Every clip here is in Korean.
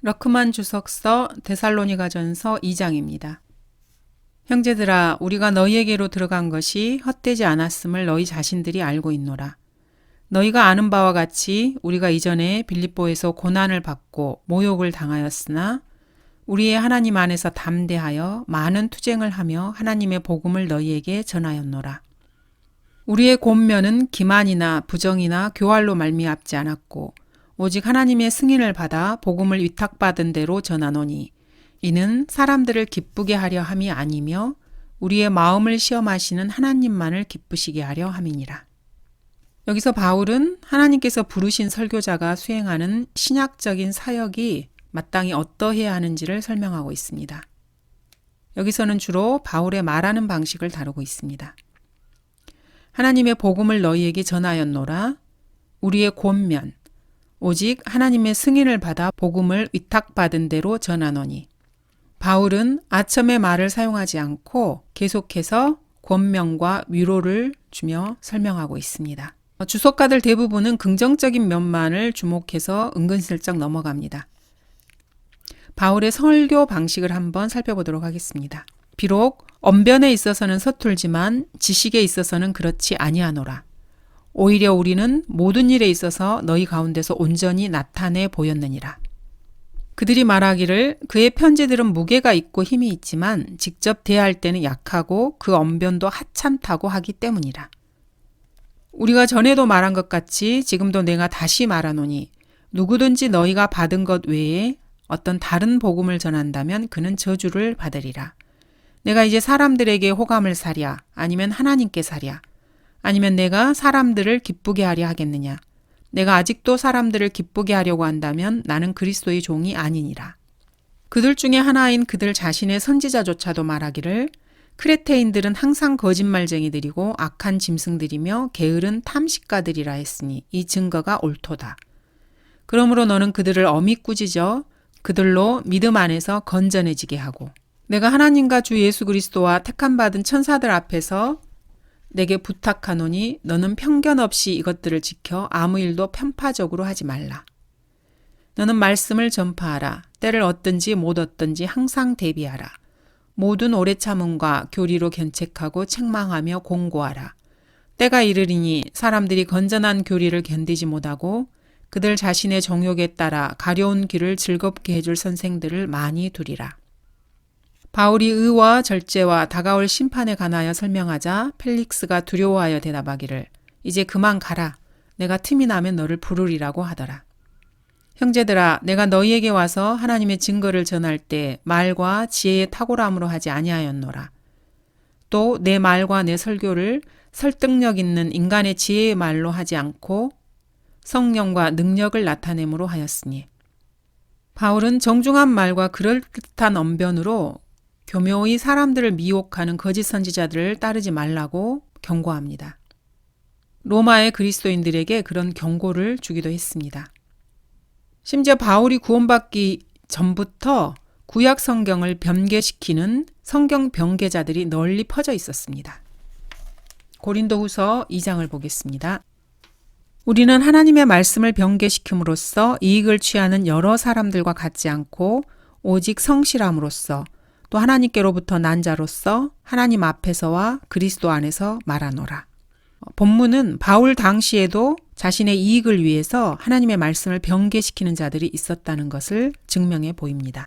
러크만 주석서 데살로니가전서 2장입니다. 형제들아, 우리가 너희에게로 들어간 것이 헛되지 않았음을 너희 자신들이 알고 있노라. 너희가 아는 바와 같이 우리가 이전에 빌립보에서 고난을 받고 모욕을 당하였으나 우리의 하나님 안에서 담대하여 많은 투쟁을 하며 하나님의 복음을 너희에게 전하였노라. 우리의 권면은 기만이나 부정이나 교활로 말미암지 않았고 오직 하나님의 승인을 받아 복음을 위탁받은 대로 전하노니 이는 사람들을 기쁘게 하려 함이 아니며 우리의 마음을 시험하시는 하나님만을 기쁘시게 하려 함이니라. 여기서 바울은 하나님께서 부르신 설교자가 수행하는 신약적인 사역이 마땅히 어떠해야 하는지를 설명하고 있습니다. 여기서는 주로 바울의 말하는 방식을 다루고 있습니다. 하나님의 복음을 너희에게 전하였노라. 우리의 권면, 오직 하나님의 승인을 받아 복음을 위탁받은 대로 전하노니. 바울은 아첨의 말을 사용하지 않고 계속해서 권면과 위로를 주며 설명하고 있습니다. 주석가들 대부분은 긍정적인 면만을 주목해서 은근슬쩍 넘어갑니다. 바울의 설교 방식을 한번 살펴보도록 하겠습니다. 비록 언변에 있어서는 서툴지만 지식에 있어서는 그렇지 아니하노라. 오히려 우리는 모든 일에 있어서 너희 가운데서 온전히 나타내 보였느니라. 그들이 말하기를 그의 편지들은 무게가 있고 힘이 있지만 직접 대할 때는 약하고 그 언변도 하찮다고 하기 때문이라. 우리가 전에도 말한 것 같이 지금도 내가 다시 말하노니 누구든지 너희가 받은 것 외에 어떤 다른 복음을 전한다면 그는 저주를 받으리라. 내가 이제 사람들에게 호감을 사랴 아니면 하나님께 사랴 아니면 내가 사람들을 기쁘게 하려 하겠느냐. 내가 아직도 사람들을 기쁘게 하려고 한다면 나는 그리스도의 종이 아니니라. 그들 중에 하나인 그들 자신의 선지자조차도 말하기를 크레테인들은 항상 거짓말쟁이들이고 악한 짐승들이며 게으른 탐식가들이라 했으니 이 증거가 옳도다. 그러므로 너는 그들을 엄히 꾸짖어 그들로 믿음 안에서 건전해지게 하고 내가 하나님과 주 예수 그리스도와 택함받은 천사들 앞에서 내게 부탁하노니 너는 편견 없이 이것들을 지켜 아무 일도 편파적으로 하지 말라. 너는 말씀을 전파하라. 때를 얻든지 못 얻든지 항상 대비하라. 모든 오래 참음과 교리로 견책하고 책망하며 공고하라. 때가 이르리니 사람들이 건전한 교리를 견디지 못하고 그들 자신의 정욕에 따라 가려운 길을 즐겁게 해줄 선생들을 많이 두리라. 바울이 의와 절제와 다가올 심판에 관하여 설명하자 펠릭스가 두려워하여 대답하기를 이제 그만 가라. 내가 틈이 나면 너를 부르리라고 하더라. 형제들아, 내가 너희에게 와서 하나님의 증거를 전할 때 말과 지혜의 탁월함으로 하지 아니하였노라. 또 내 말과 내 설교를 설득력 있는 인간의 지혜의 말로 하지 않고 성령과 능력을 나타내므로 하였으니. 바울은 정중한 말과 그럴듯한 언변으로 교묘히 사람들을 미혹하는 거짓 선지자들을 따르지 말라고 경고합니다. 로마의 그리스도인들에게 그런 경고를 주기도 했습니다. 심지어 바울이 구원받기 전부터 구약 성경을 변개시키는 성경 변개자들이 널리 퍼져 있었습니다. 고린도후서 2장을 보겠습니다. 우리는 하나님의 말씀을 변개시킴으로써 이익을 취하는 여러 사람들과 같지 않고 오직 성실함으로써 또 하나님께로부터 난 자로서 하나님 앞에서와 그리스도 안에서 말하노라. 본문은 바울 당시에도 자신의 이익을 위해서 하나님의 말씀을 변개시키는 자들이 있었다는 것을 증명해 보입니다.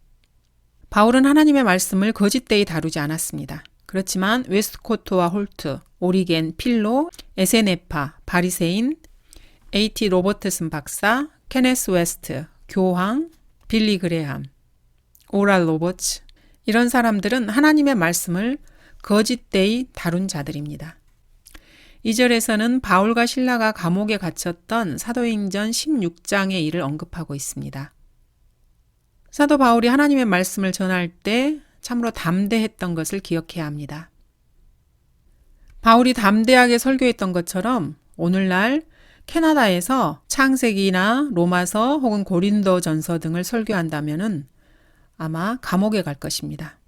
바울은 하나님의 말씀을 거짓되이 다루지 않았습니다. 그렇지만 웨스트코트와 홀트, 오리겐, 필로, 에세네파, 바리새인, A.T. 로버트슨 박사, 케네스 웨스트, 교황, 빌리 그레함, 오랄 로버츠 이런 사람들은 하나님의 말씀을 거짓되이 다룬 자들입니다. 2절에서는 바울과 실라가 감옥에 갇혔던 사도행전 16장의 일을 언급하고 있습니다. 사도 바울이 하나님의 말씀을 전할 때 참으로 담대했던 것을 기억해야 합니다. 바울이 담대하게 설교했던 것처럼 오늘날 캐나다에서 창세기나 로마서 혹은 고린도전서 등을 설교한다면은 아마 감옥에 갈 것입니다.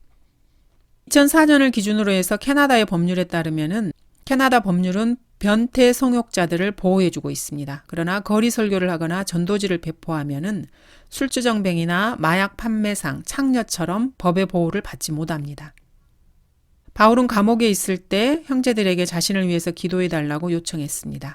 2004년을 기준으로 해서 캐나다의 법률에 따르면은 캐나다 법률은 변태 성욕자들을 보호해주고 있습니다. 그러나 거리 설교를 하거나 전도지를 배포하면은 술주정뱅이나 마약 판매상, 창녀처럼 법의 보호를 받지 못합니다. 바울은 감옥에 있을 때 형제들에게 자신을 위해서 기도해달라고 요청했습니다.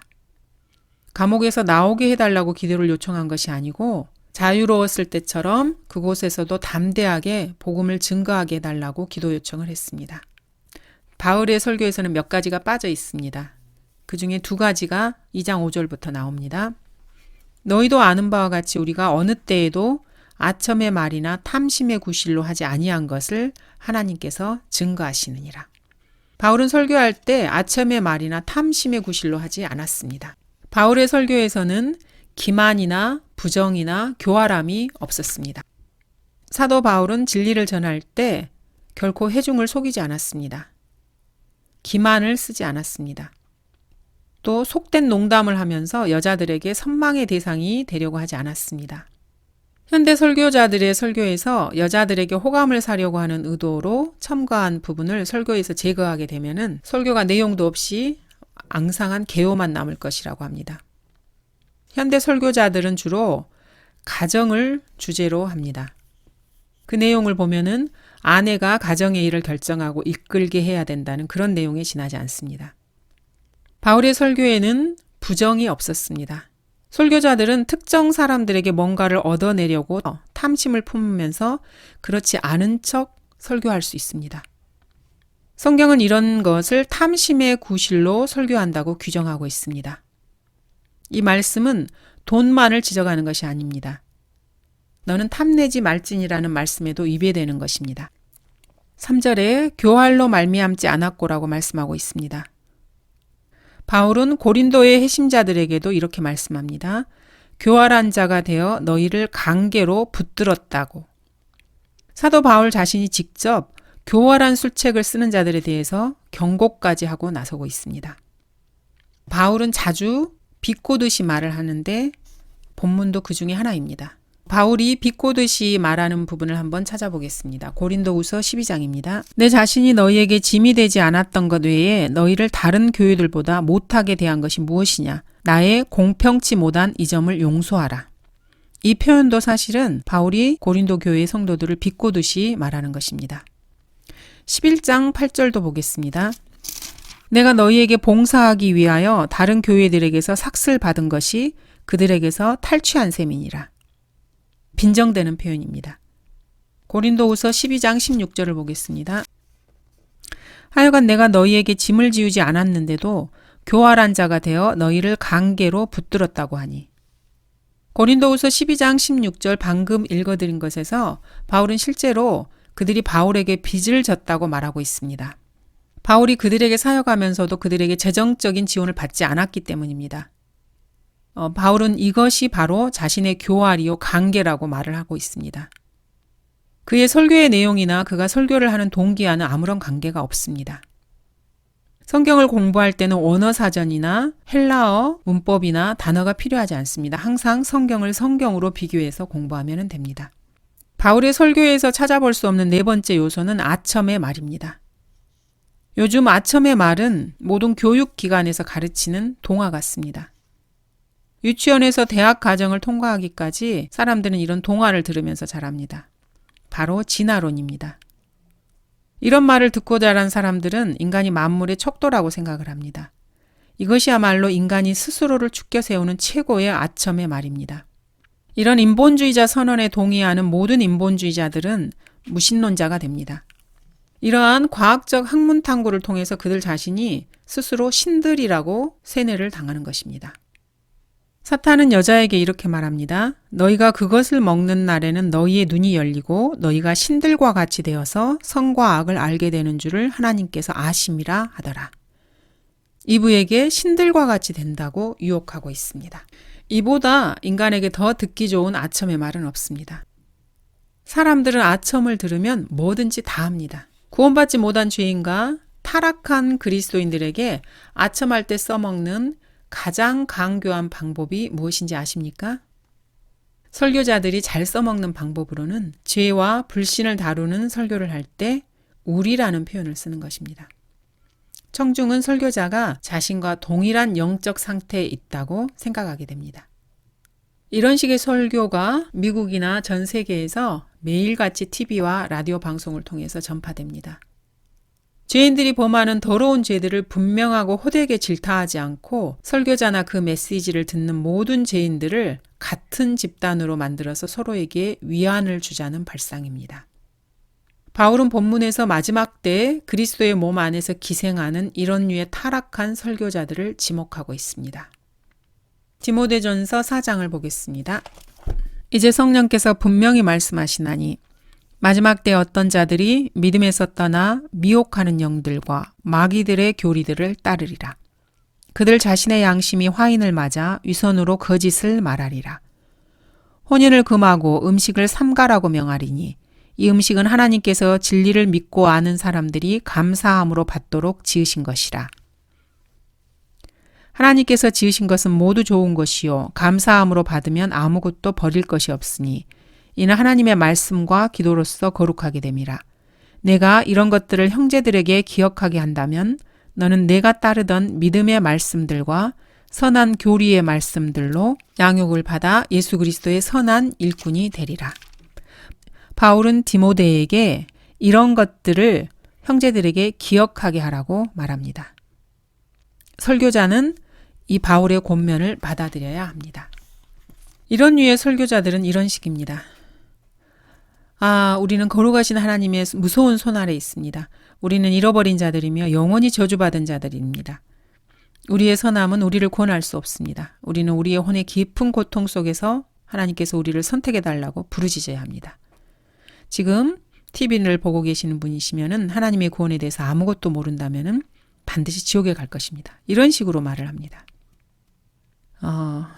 감옥에서 나오게 해달라고 기도를 요청한 것이 아니고 자유로웠을 때처럼 그곳에서도 담대하게 복음을 증거하게 해달라고 기도 요청을 했습니다. 바울의 설교에서는 몇 가지가 빠져 있습니다. 그 중에 2가지가 2장 5절부터 나옵니다. 너희도 아는 바와 같이 우리가 어느 때에도 아첨의 말이나 탐심의 구실로 하지 아니한 것을 하나님께서 증거하시느니라. 바울은 설교할 때 아첨의 말이나 탐심의 구실로 하지 않았습니다. 바울의 설교에서는 기만이나 부정이나 교활함이 없었습니다. 사도 바울은 진리를 전할 때 결코 회중을 속이지 않았습니다. 기만을 쓰지 않았습니다. 또 속된 농담을 하면서 여자들에게 선망의 대상이 되려고 하지 않았습니다. 현대 설교자들의 설교에서 여자들에게 호감을 사려고 하는 의도로 첨가한 부분을 설교에서 제거하게 되면은 설교가 내용도 없이 앙상한 개요만 남을 것이라고 합니다. 현대 설교자들은 주로 가정을 주제로 합니다. 그 내용을 보면은 아내가 가정의 일을 결정하고 이끌게 해야 된다는 그런 내용에 지나지 않습니다. 바울의 설교에는 부정이 없었습니다. 설교자들은 특정 사람들에게 뭔가를 얻어내려고 탐심을 품으면서 그렇지 않은 척 설교할 수 있습니다. 성경은 이런 것을 탐심의 구실로 설교한다고 규정하고 있습니다. 이 말씀은 돈만을 지적하는 것이 아닙니다. 너는 탐내지 말지니라는 말씀에도 위배되는 것입니다. 3절에 교활로 말미암지 않았고라고 말씀하고 있습니다. 바울은 고린도의 회심자들에게도 이렇게 말씀합니다. 교활한 자가 되어 너희를 강계로 붙들었다고. 사도 바울 자신이 직접 교활한 술책을 쓰는 자들에 대해서 경고까지 하고 나서고 있습니다. 바울은 자주 비꼬듯이 말을 하는데 본문도 그 중에 하나입니다. 바울이 비꼬듯이 말하는 부분을 한번 찾아보겠습니다. 고린도후서 12장입니다. 내 자신이 너희에게 짐이 되지 않았던 것 외에 너희를 다른 교회들보다 못하게 대한 것이 무엇이냐? 나의 공평치 못한 이 점을 용서하라. 이 표현도 사실은 바울이 고린도 교회의 성도들을 비꼬듯이 말하는 것입니다. 11장 8절도 보겠습니다. 내가 너희에게 봉사하기 위하여 다른 교회들에게서 삭슬 받은 것이 그들에게서 탈취한 셈이니라. 빈정되는 표현입니다. 고린도후서 12장 16절을 보겠습니다. 하여간 내가 너희에게 짐을 지우지 않았는데도 교활한 자가 되어 너희를 강계로 붙들었다고 하니. 고린도후서 12장 16절 방금 읽어드린 것에서 바울은 실제로 그들이 바울에게 빚을 졌다고 말하고 있습니다. 바울이 그들에게 사역하면서도 그들에게 재정적인 지원을 받지 않았기 때문입니다. 바울은 이것이 바로 자신의 교활이요 강계라고 말을 하고 있습니다. 그의 설교의 내용이나 그가 설교를 하는 동기와는 아무런 관계가 없습니다. 성경을 공부할 때는 원어 사전이나 헬라어 문법이나 단어가 필요하지 않습니다. 항상 성경을 성경으로 비교해서 공부하면 됩니다. 바울의 설교에서 찾아볼 수 없는 4번째 요소는 아첨의 말입니다. 요즘 아첨의 말은 모든 교육기관에서 가르치는 동화 같습니다. 유치원에서 대학 과정을 통과하기까지 사람들은 이런 동화를 들으면서 자랍니다. 바로 진화론입니다. 이런 말을 듣고 자란 사람들은 인간이 만물의 척도라고 생각을 합니다. 이것이야말로 인간이 스스로를 축켜 세우는 최고의 아첨의 말입니다. 이런 인본주의자 선언에 동의하는 모든 인본주의자들은 무신론자가 됩니다. 이러한 과학적 학문 탐구를 통해서 그들 자신이 스스로 신들이라고 세뇌를 당하는 것입니다. 사탄은 여자에게 이렇게 말합니다. 너희가 그것을 먹는 날에는 너희의 눈이 열리고 너희가 신들과 같이 되어서 선과 악을 알게 되는 줄을 하나님께서 아심이라 하더라. 이브에게 신들과 같이 된다고 유혹하고 있습니다. 이보다 인간에게 더 듣기 좋은 아첨의 말은 없습니다. 사람들은 아첨을 들으면 뭐든지 다 합니다. 구원받지 못한 죄인과 타락한 그리스도인들에게 아첨할 때 써먹는 가장 강교한 방법이 무엇인지 아십니까? 설교자들이 잘 써먹는 방법으로는 죄와 불신을 다루는 설교를 할 때 우리라는 표현을 쓰는 것입니다. 청중은 설교자가 자신과 동일한 영적 상태에 있다고 생각하게 됩니다. 이런 식의 설교가 미국이나 전 세계에서 매일같이 TV와 라디오 방송을 통해서 전파됩니다. 죄인들이 범하는 더러운 죄들을 분명하고 호되게 질타하지 않고 설교자나 그 메시지를 듣는 모든 죄인들을 같은 집단으로 만들어서 서로에게 위안을 주자는 발상입니다. 바울은 본문에서 마지막 때 그리스도의 몸 안에서 기생하는 이런 류의 타락한 설교자들을 지목하고 있습니다. 디모데전서 4장을 보겠습니다. 이제 성령께서 분명히 말씀하시나니 마지막 때 어떤 자들이 믿음에서 떠나 미혹하는 영들과 마귀들의 교리들을 따르리라. 그들 자신의 양심이 화인을 맞아 위선으로 거짓을 말하리라. 혼인을 금하고 음식을 삼가라고 명하리니 이 음식은 하나님께서 진리를 믿고 아는 사람들이 감사함으로 받도록 지으신 것이라. 하나님께서 지으신 것은 모두 좋은 것이요 감사함으로 받으면 아무것도 버릴 것이 없으니 이는 하나님의 말씀과 기도로서 거룩하게 됨이라. 내가 이런 것들을 형제들에게 기억하게 한다면 너는 내가 따르던 믿음의 말씀들과 선한 교리의 말씀들로 양육을 받아 예수 그리스도의 선한 일꾼이 되리라. 바울은 디모데에게 이런 것들을 형제들에게 기억하게 하라고 말합니다. 설교자는 이 바울의 권면을 받아들여야 합니다. 이런 류의 설교자들은 이런 식입니다. 우리는 거룩하신 하나님의 무서운 손 아래 있습니다. 우리는 잃어버린 자들이며 영원히 저주받은 자들입니다. 우리의 선함은 우리를 구원할 수 없습니다. 우리는 우리의 혼의 깊은 고통 속에서 하나님께서 우리를 선택해달라고 부르짖어야 합니다. 지금 TV를 보고 계시는 분이시면 하나님의 구원에 대해서 아무것도 모른다면 반드시 지옥에 갈 것입니다. 이런 식으로 말을 합니다.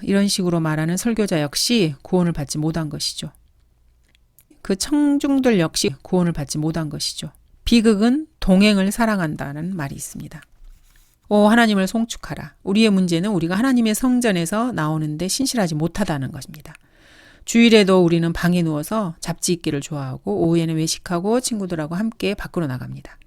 이런 식으로 말하는 설교자 역시 구원을 받지 못한 것이죠. 그 청중들 역시 구원을 받지 못한 것이죠. 비극은 동행을 사랑한다는 말이 있습니다. 하나님을 송축하라. 우리의 문제는 우리가 하나님의 성전에서 나오는데 신실하지 못하다는 것입니다. 주일에도 우리는 방에 누워서 잡지 읽기를 좋아하고 오후에는 외식하고 친구들하고 함께 밖으로 나갑니다.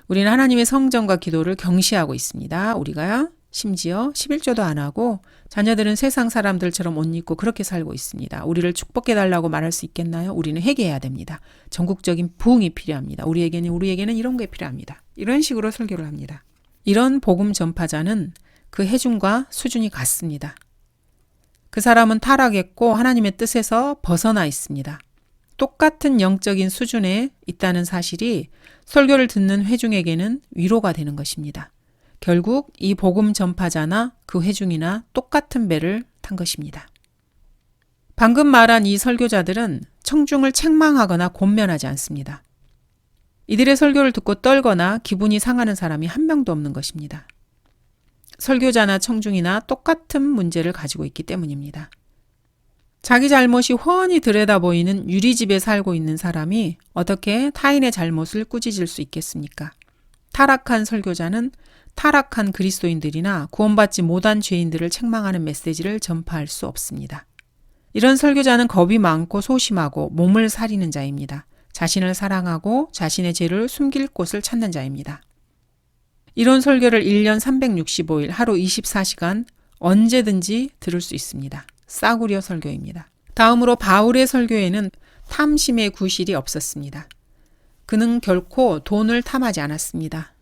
우리는 하나님의 성전과 기도를 경시하고 있습니다. 우리가 심지어 11조도 안 하고 자녀들은 세상 사람들처럼 옷 입고 그렇게 살고 있습니다. 우리를 축복해달라고 말할 수 있겠나요? 우리는 회개해야 됩니다. 전국적인 부흥이 필요합니다. 우리에게는 이런 게 필요합니다. 이런 식으로 설교를 합니다. 이런 복음 전파자는 그 해중과 수준이 같습니다. 그 사람은 타락했고 하나님의 뜻에서 벗어나 있습니다. 똑같은 영적인 수준에 있다는 사실이 설교를 듣는 회중에게는 위로가 되는 것입니다. 결국 이 복음 전파자나 그 회중이나 똑같은 배를 탄 것입니다. 방금 말한 이 설교자들은 청중을 책망하거나 권면하지 않습니다. 이들의 설교를 듣고 떨거나 기분이 상하는 사람이 한 명도 없는 것입니다. 설교자나 청중이나 똑같은 문제를 가지고 있기 때문입니다. 자기 잘못이 훤히 들여다보이는 유리집에 살고 있는 사람이 어떻게 타인의 잘못을 꾸짖을 수 있겠습니까? 타락한 설교자는 타락한 그리스도인들이나 구원받지 못한 죄인들을 책망하는 메시지를 전파할 수 없습니다. 이런 설교자는 겁이 많고 소심하고 몸을 사리는 자입니다. 자신을 사랑하고 자신의 죄를 숨길 곳을 찾는 자입니다. 이런 설교를 1년 365일 하루 24시간 언제든지 들을 수 있습니다. 싸구려 설교입니다. 다음으로 바울의 설교에는 탐심의 구실이 없었습니다. 그는 결코 돈을 탐하지 않았습니다.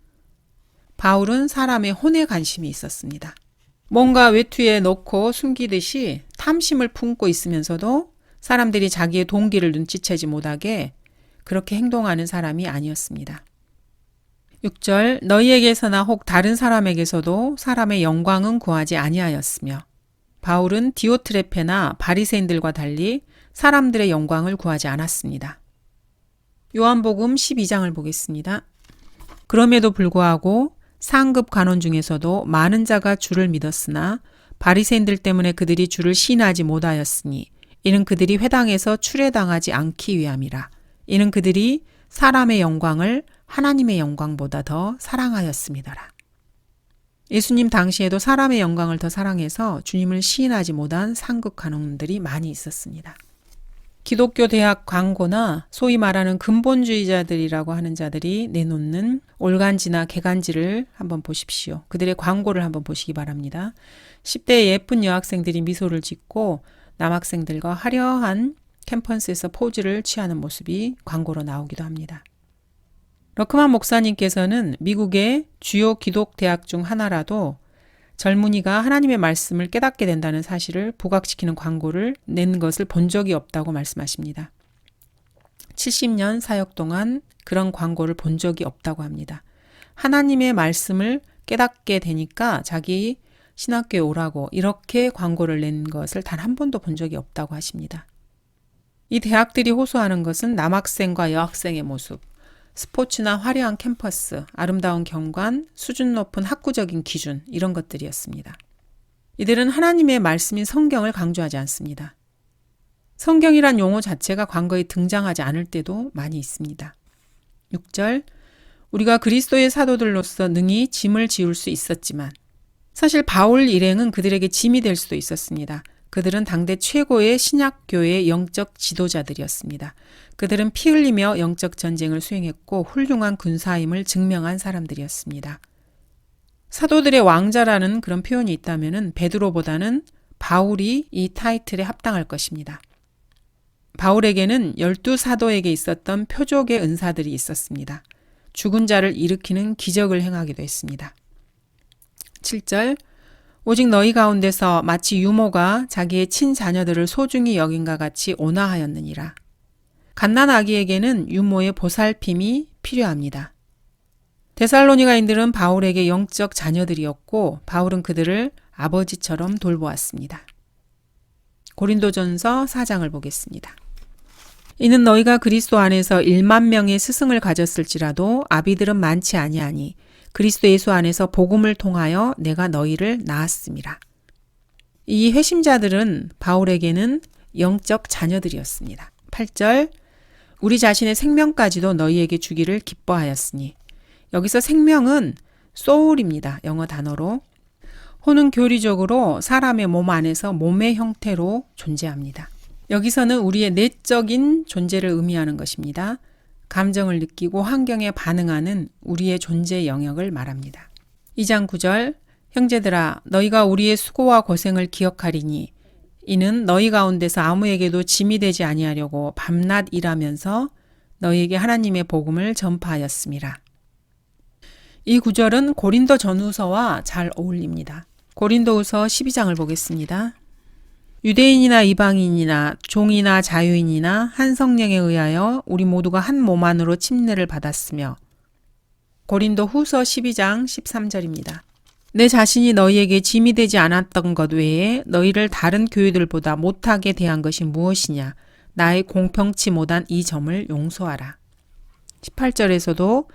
바울은 사람의 혼에 관심이 있었습니다. 뭔가 외투에 넣고 숨기듯이 탐심을 품고 있으면서도 사람들이 자기의 동기를 눈치채지 못하게 그렇게 행동하는 사람이 아니었습니다. 6절 너희에게서나 혹 다른 사람에게서도 사람의 영광은 구하지 아니하였으며 바울은 디오트레페나 바리새인들과 달리 사람들의 영광을 구하지 않았습니다. 요한복음 12장을 보겠습니다. 그럼에도 불구하고 상급 관원 중에서도 많은 자가 주를 믿었으나 바리새인들 때문에 그들이 주를 신하지 못하였으니 이는 그들이 회당에서 출애당하지 않기 위함이라. 이는 그들이 사람의 영광을 하나님의 영광보다 더 사랑하였음이더라. 예수님 당시에도 사람의 영광을 더 사랑해서 주님을 시인하지 못한 상급 관원들이 많이 있었습니다. 기독교 대학 광고나 소위 말하는 근본주의자들이라고 하는 자들이 내놓는 올간지나 개간지를 한번 보십시오. 그들의 광고를 한번 보시기 바랍니다. 10대의 예쁜 여학생들이 미소를 짓고 남학생들과 화려한 캠퍼스에서 포즈를 취하는 모습이 광고로 나오기도 합니다. 러크만 목사님께서는 미국의 주요 기독 대학 중 하나라도 젊은이가 하나님의 말씀을 깨닫게 된다는 사실을 부각시키는 광고를 낸 것을 본 적이 없다고 말씀하십니다. 70년 사역 동안 그런 광고를 본 적이 없다고 합니다. 하나님의 말씀을 깨닫게 되니까 자기 신학교에 오라고 이렇게 광고를 낸 것을 단 한 번도 본 적이 없다고 하십니다. 이 대학들이 호소하는 것은 남학생과 여학생의 모습, 스포츠나 화려한 캠퍼스, 아름다운 경관, 수준 높은 학구적인 기준 이런 것들이었습니다. 이들은 하나님의 말씀인 성경을 강조하지 않습니다. 성경이란 용어 자체가 광고에 등장하지 않을 때도 많이 있습니다. 6절, 우리가 그리스도의 사도들로서 능히 짐을 지울 수 있었지만 사실 바울 일행은 그들에게 짐이 될 수도 있었습니다. 그들은 당대 최고의 신약교회의 영적 지도자들이었습니다. 그들은 피 흘리며 영적 전쟁을 수행했고 훌륭한 군사임을 증명한 사람들이었습니다. 사도들의 왕자라는 그런 표현이 있다면 베드로보다는 바울이 이 타이틀에 합당할 것입니다. 바울에게는 12사도에게 있었던 표적의 은사들이 있었습니다. 죽은 자를 일으키는 기적을 행하기도 했습니다. 7절, 오직 너희 가운데서 마치 유모가 자기의 친자녀들을 소중히 여긴과 같이 온화하였느니라. 갓난아기에게는 유모의 보살핌이 필요합니다. 데살로니가인들은 바울에게 영적 자녀들이었고 바울은 그들을 아버지처럼 돌보았습니다. 고린도전서 4장을 보겠습니다. 이는 너희가 그리스도 안에서 1만 명의 스승을 가졌을지라도 아비들은 많지 아니하니 그리스도 예수 안에서 복음을 통하여 내가 너희를 낳았음이라. 이 회심자들은 바울에게는 영적 자녀들이었습니다. 8절, 우리 자신의 생명까지도 너희에게 주기를 기뻐하였으니. 여기서 생명은 soul입니다. 영어 단어로. 호는 교리적으로 사람의 몸 안에서 몸의 형태로 존재합니다. 여기서는 우리의 내적인 존재를 의미하는 것입니다. 감정을 느끼고 환경에 반응하는 우리의 존재 영역을 말합니다. 2장 9절, 형제들아 너희가 우리의 수고와 고생을 기억하리니 이는 너희 가운데서 아무에게도 짐이 되지 아니하려고 밤낮 일하면서 너희에게 하나님의 복음을 전파하였음이라. 이 구절은 고린도 전후서와 잘 어울립니다. 고린도후서 12장을 보겠습니다. 유대인이나 이방인이나 종이나 자유인이나 한 성령에 의하여 우리 모두가 한 몸 안으로 침례를 받았으며. 고린도 후서 12장 13절입니다. 내 자신이 너희에게 짐이 되지 않았던 것 외에 너희를 다른 교회들보다 못하게 대한 것이 무엇이냐. 나의 공평치 못한 이 점을 용서하라. 18절에서도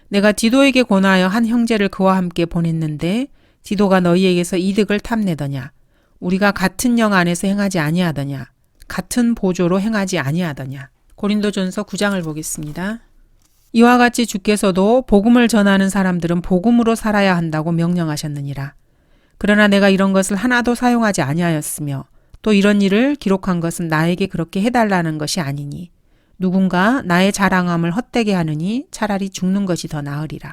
내가 디도에게 권하여 한 형제를 그와 함께 보냈는데 디도가 너희에게서 이득을 탐내더냐. 우리가 같은 영 안에서 행하지 아니하더냐. 같은 보조로 행하지 아니하더냐. 고린도전서 9장을 보겠습니다. 이와 같이 주께서도 복음을 전하는 사람들은 복음으로 살아야 한다고 명령하셨느니라. 그러나 내가 이런 것을 하나도 사용하지 아니하였으며 또 이런 일을 기록한 것은 나에게 그렇게 해달라는 것이 아니니 누군가 나의 자랑함을 헛되게 하느니 차라리 죽는 것이 더 나으리라.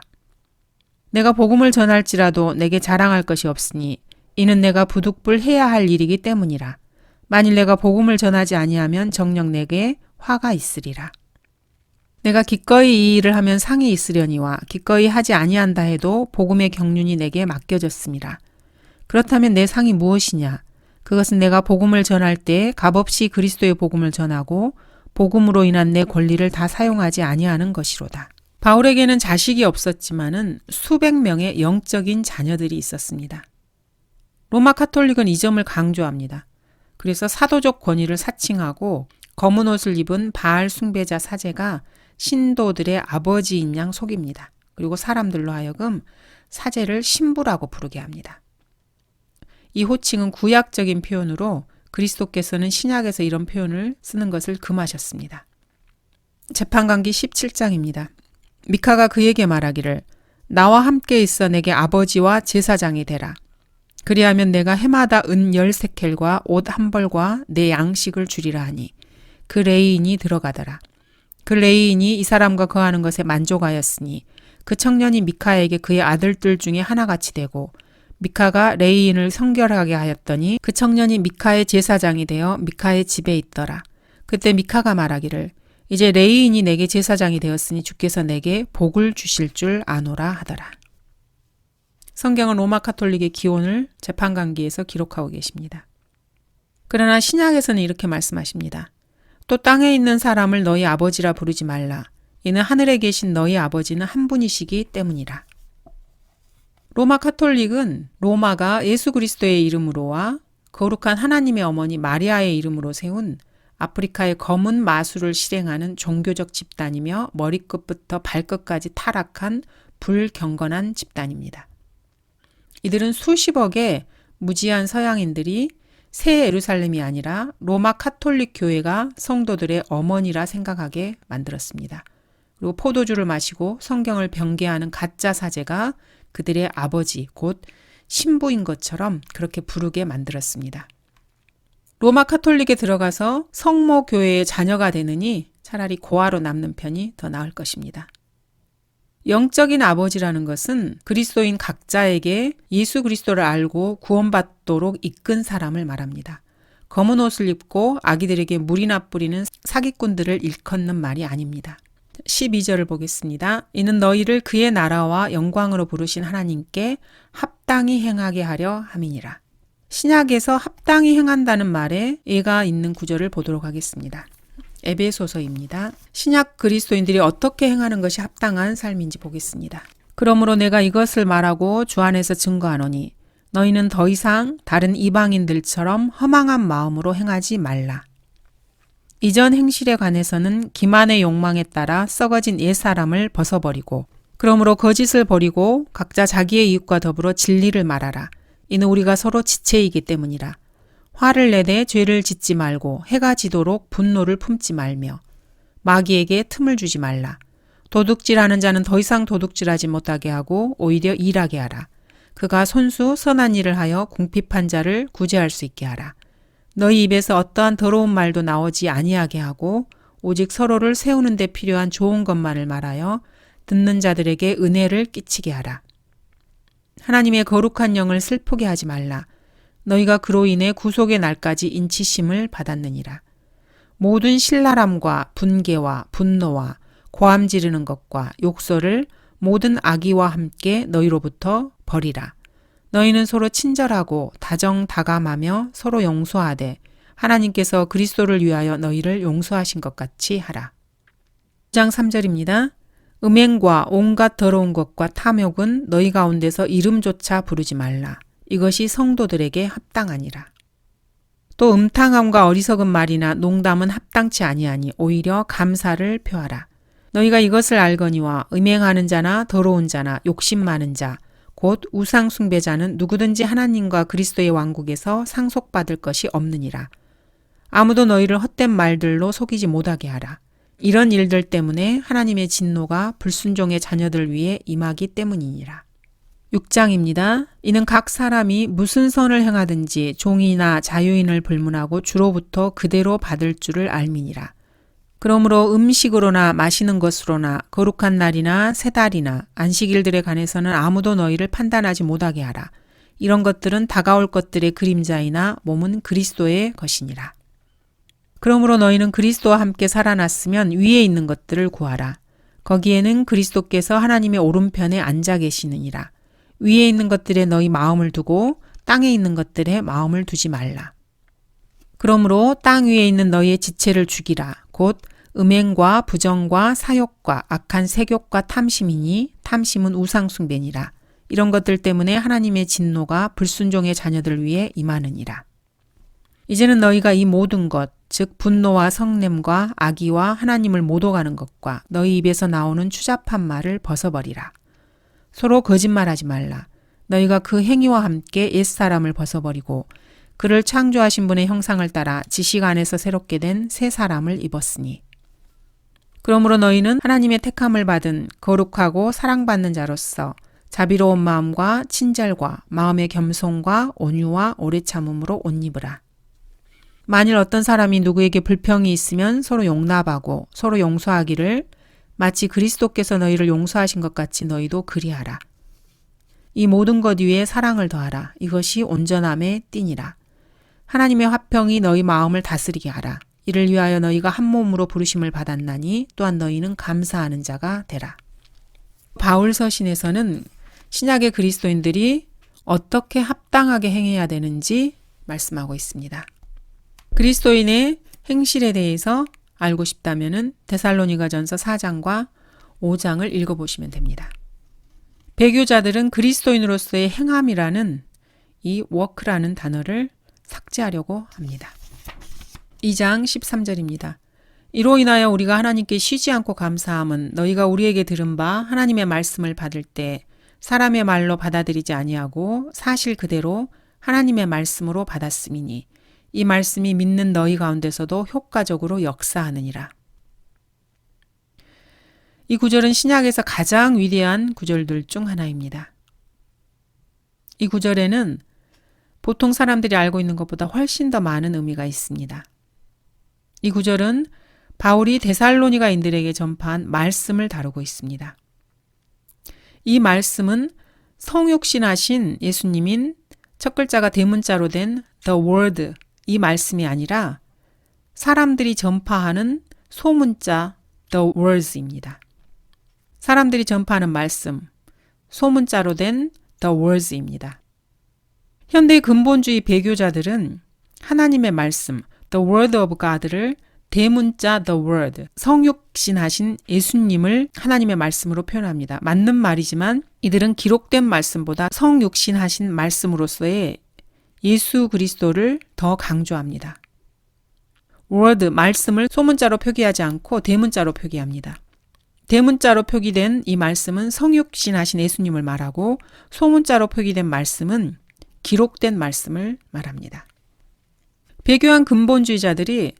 내가 복음을 전할지라도 내게 자랑할 것이 없으니 이는 내가 부득불 해야 할 일이기 때문이라. 만일 내가 복음을 전하지 아니하면 정녕 내게 화가 있으리라. 내가 기꺼이 이 일을 하면 상이 있으려니와 기꺼이 하지 아니한다 해도 복음의 경륜이 내게 맡겨졌음이라. 그렇다면 내 상이 무엇이냐? 그것은 내가 복음을 전할 때 값없이 그리스도의 복음을 전하고 복음으로 인한 내 권리를 다 사용하지 아니하는 것이로다. 바울에게는 자식이 없었지만은 수백 명의 영적인 자녀들이 있었습니다. 로마 카톨릭은 이 점을 강조합니다. 그래서 사도적 권위를 사칭하고 검은 옷을 입은 바알 숭배자 사제가 신도들의 아버지인 양 속입니다. 그리고 사람들로 하여금 사제를 신부라고 부르게 합니다. 이 호칭은 구약적인 표현으로 그리스도께서는 신약에서 이런 표현을 쓰는 것을 금하셨습니다. 재판관기 17장입니다. 미카가 그에게 말하기를 나와 함께 있어 내게 아버지와 제사장이 되라. 그리하면 내가 해마다 은 10세켈과 옷 한 벌과 내 양식을 주리라 하니 그 레이인이 들어가더라. 그 레이인이 이 사람과 거하는 것에 만족하였으니 그 청년이 미카에게 그의 아들들 중에 하나같이 되고 미카가 레이인을 성결하게 하였더니 그 청년이 미카의 제사장이 되어 미카의 집에 있더라. 그때 미카가 말하기를 이제 레이인이 내게 제사장이 되었으니 주께서 내게 복을 주실 줄 아노라 하더라. 성경은 로마 카톨릭의 기원을 재판관기에서 기록하고 계십니다. 그러나 신약에서는 이렇게 말씀하십니다. 또 땅에 있는 사람을 너희 아버지라 부르지 말라. 이는 하늘에 계신 너희 아버지는 한 분이시기 때문이라. 로마 카톨릭은 로마가 예수 그리스도의 이름으로와 거룩한 하나님의 어머니 마리아의 이름으로 세운 아프리카의 검은 마술을 실행하는 종교적 집단이며 머리끝부터 발끝까지 타락한 불경건한 집단입니다. 이들은 수십억의 무지한 서양인들이 새 예루살렘이 아니라 로마 카톨릭 교회가 성도들의 어머니라 생각하게 만들었습니다. 그리고 포도주를 마시고 성경을 변개하는 가짜 사제가 그들의 아버지 곧 신부인 것처럼 그렇게 부르게 만들었습니다. 로마 카톨릭에 들어가서 성모 교회의 자녀가 되느니 차라리 고아로 남는 편이 더 나을 것입니다. 영적인 아버지라는 것은 그리스도인 각자에게 예수 그리스도를 알고 구원받도록 이끈 사람을 말합니다. 검은 옷을 입고 아기들에게 물이나 뿌리는 사기꾼들을 일컫는 말이 아닙니다. 12절을 보겠습니다. 이는 너희를 그의 나라와 영광으로 부르신 하나님께 합당히 행하게 하려 함이니라. 신약에서 합당히 행한다는 말에 예가 있는 구절을 보도록 하겠습니다. 에베소서입니다. 신약 그리스도인들이 어떻게 행하는 것이 합당한 삶인지 보겠습니다. 그러므로 내가 이것을 말하고 주 안에서 증거하노니 너희는 더 이상 다른 이방인들처럼 허망한 마음으로 행하지 말라. 이전 행실에 관해서는 기만의 욕망에 따라 썩어진 옛사람을 벗어버리고 그러므로 거짓을 버리고 각자 자기의 이웃과 더불어 진리를 말하라. 이는 우리가 서로 지체이기 때문이라. 화를 내되 죄를 짓지 말고 해가 지도록 분노를 품지 말며 마귀에게 틈을 주지 말라. 도둑질하는 자는 더 이상 도둑질하지 못하게 하고 오히려 일하게 하라. 그가 손수 선한 일을 하여 궁핍한 자를 구제할 수 있게 하라. 너희 입에서 어떠한 더러운 말도 나오지 아니하게 하고 오직 서로를 세우는 데 필요한 좋은 것만을 말하여 듣는 자들에게 은혜를 끼치게 하라. 하나님의 거룩한 영을 슬프게 하지 말라. 너희가 그로 인해 구속의 날까지 인치심을 받았느니라. 모든 신랄함과 분개와 분노와 고함 지르는 것과 욕설을 모든 악의와 함께 너희로부터 버리라. 너희는 서로 친절하고 다정다감하며 서로 용서하되 하나님께서 그리스도를 위하여 너희를 용서하신 것 같이 하라. 9장 3절입니다. 음행과 온갖 더러운 것과 탐욕은 너희 가운데서 이름조차 부르지 말라. 이것이 성도들에게 합당하니라. 또 음탕함과 어리석은 말이나 농담은 합당치 아니하니 오히려 감사를 표하라. 너희가 이것을 알거니와 음행하는 자나 더러운 자나 욕심 많은 자 곧 우상 숭배자는 누구든지 하나님과 그리스도의 왕국에서 상속받을 것이 없느니라. 아무도 너희를 헛된 말들로 속이지 못하게 하라. 이런 일들 때문에 하나님의 진노가 불순종의 자녀들 위에 임하기 때문이니라. 6장입니다. 이는 각 사람이 무슨 선을 행하든지 종이나 자유인을 불문하고 주로부터 그대로 받을 줄을 알미니라. 그러므로 음식으로나 마시는 것으로나 거룩한 날이나 새 달이나 안식일들에 관해서는 아무도 너희를 판단하지 못하게 하라. 이런 것들은 다가올 것들의 그림자이나 몸은 그리스도의 것이니라. 그러므로 너희는 그리스도와 함께 살아났으면 위에 있는 것들을 구하라. 거기에는 그리스도께서 하나님의 오른편에 앉아 계시느니라. 위에 있는 것들에 너희 마음을 두고 땅에 있는 것들에 마음을 두지 말라. 그러므로 땅 위에 있는 너희의 지체를 죽이라. 곧 음행과 부정과 사욕과 악한 색욕과 탐심이니 탐심은 우상숭배니라. 이런 것들 때문에 하나님의 진노가 불순종의 자녀들 위에 임하느니라. 이제는 너희가 이 모든 것, 즉 분노와 성냄과 악의와 하나님을 못 오가는 것과 너희 입에서 나오는 추잡한 말을 벗어버리라. 서로 거짓말하지 말라. 너희가 그 행위와 함께 옛사람을 벗어버리고 그를 창조하신 분의 형상을 따라 지식 안에서 새롭게 된 새 사람을 입었으니. 그러므로 너희는 하나님의 택함을 받은 거룩하고 사랑받는 자로서 자비로운 마음과 친절과 마음의 겸손과 온유와 오래 참음으로 옷 입으라. 만일 어떤 사람이 누구에게 불평이 있으면 서로 용납하고 서로 용서하기를 마치 그리스도께서 너희를 용서하신 것 같이 너희도 그리하라. 이 모든 것 위에 사랑을 더하라. 이것이 온전함의 띠니라. 하나님의 화평이 너희 마음을 다스리게 하라. 이를 위하여 너희가 한 몸으로 부르심을 받았나니 또한 너희는 감사하는 자가 되라. 바울 서신에서는 신약의 그리스도인들이 어떻게 합당하게 행해야 되는지 말씀하고 있습니다. 그리스도인의 행실에 대해서 알고 싶다면 데살로니가전서 4장과 5장을 읽어보시면 됩니다. 배교자들은 그리스도인으로서의 행함이라는 이 워크라는 단어를 삭제하려고 합니다. 2장 13절입니다. 이로 인하여 우리가 하나님께 쉬지 않고 감사함은 너희가 우리에게 들은 바 하나님의 말씀을 받을 때 사람의 말로 받아들이지 아니하고 사실 그대로 하나님의 말씀으로 받았음이니 이 말씀이 믿는 너희 가운데서도 효과적으로 역사하느니라. 이 구절은 신약에서 가장 위대한 구절들 중 하나입니다. 이 구절에는 보통 사람들이 알고 있는 것보다 훨씬 더 많은 의미가 있습니다. 이 구절은 바울이 데살로니가인들에게 전파한 말씀을 다루고 있습니다. 이 말씀은 성육신하신 예수님인 첫 글자가 대문자로 된 The Word, 이 말씀이 아니라 사람들이 전파하는 소문자 The Words입니다. 사람들이 전파하는 말씀, 소문자로 된 The Words입니다. 현대 근본주의 배교자들은 하나님의 말씀, The Word of God를 대문자 The Word, 성육신하신 예수님을 하나님의 말씀으로 표현합니다. 맞는 말이지만 이들은 기록된 말씀보다 성육신하신 말씀으로서의 예수 그리스도를 더 강조합니다. Word, 말씀을 소문자로 표기하지 않고 대문자로 표기합니다. 대문자로 표기된 이 말씀은 성육신하신 예수님을 말하고 소문자로 표기된 말씀은 기록된 말씀을 말합니다. 배교한 근본주의자들이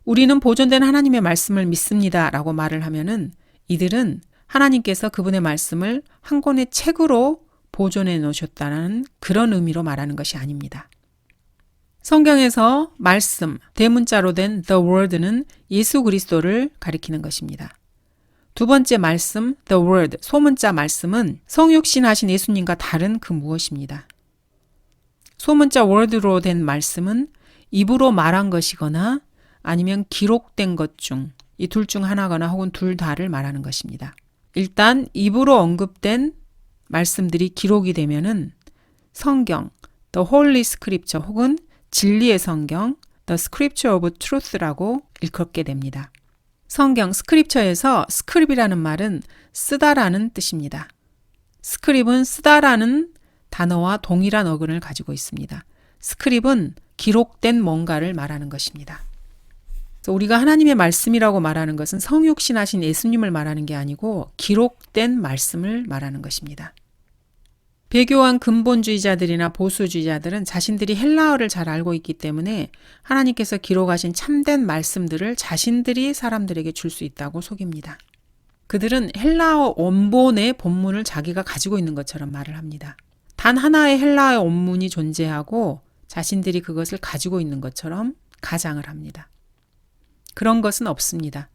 우리는 보존된 하나님의 말씀을 믿습니다 라고 말을 하면은 이들은 하나님께서 그분의 말씀을 한 권의 책으로 보존해 놓으셨다는 그런 의미로 말하는 것이 아닙니다. 성경에서 말씀, 대문자로 된 The Word는 예수 그리스도를 가리키는 것입니다. 두 번째 말씀, The Word, 소문자 말씀은 성육신하신 예수님과 다른 그 무엇입니다. 소문자 Word로 된 말씀은 입으로 말한 것이거나 아니면 기록된 것 중 이 둘 중 하나거나 혹은 둘 다를 말하는 것입니다. 일단 입으로 언급된 말씀들이 기록이 되면은 성경, The Holy Scripture 혹은 진리의 성경, The Scripture of Truth라고 일컫게 됩니다. 성경, 스크립처에서 스크립이라는 말은 쓰다라는 뜻입니다. 스크립은 쓰다라는 단어와 동일한 어근을 가지고 있습니다. 스크립은 기록된 뭔가를 말하는 것입니다. 그래서 우리가 하나님의 말씀이라고 말하는 것은 성육신하신 예수님을 말하는 게 아니고 기록된 말씀을 말하는 것입니다. 배교한 근본주의자들이나 보수주의자들은 자신들이 헬라어를 잘 알고 있기 때문에 하나님께서 기록하신 참된 말씀들을 자신들이 사람들에게 줄 수 있다고 속입니다. 그들은 헬라어 원본의 본문을 자기가 가지고 있는 것처럼 말을 합니다. 단 하나의 헬라어 원문이 존재하고 자신들이 그것을 가지고 있는 것처럼 가장을 합니다. 그런 것은 없습니다.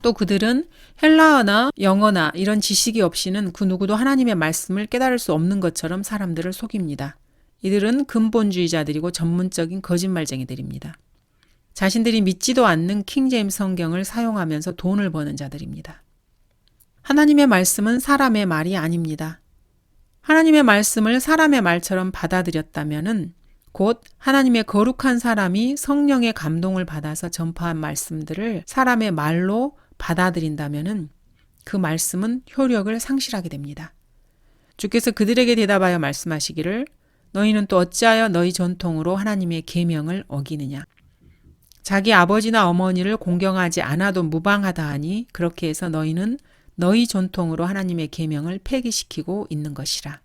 또 그들은 헬라어나 영어나 이런 지식이 없이는 그 누구도 하나님의 말씀을 깨달을 수 없는 것처럼 사람들을 속입니다. 이들은 근본주의자들이고 전문적인 거짓말쟁이들입니다. 자신들이 믿지도 않는 킹제임스 성경을 사용하면서 돈을 버는 자들입니다. 하나님의 말씀은 사람의 말이 아닙니다. 하나님의 말씀을 사람의 말처럼 받아들였다면은 곧 하나님의 거룩한 사람이 성령의 감동을 받아서 전파한 말씀들을 사람의 말로 받아들인다면은 그 말씀은 효력을 상실하게 됩니다. 주께서 그들에게 대답하여 말씀하시기를 너희는 또 어찌하여 너희 전통으로 하나님의 계명을 어기느냐. 자기 아버지나 어머니를 공경하지 않아도 무방하다 하니 그렇게 해서 너희는 너희 전통으로 하나님의 계명을 폐기시키고 있는 것이라.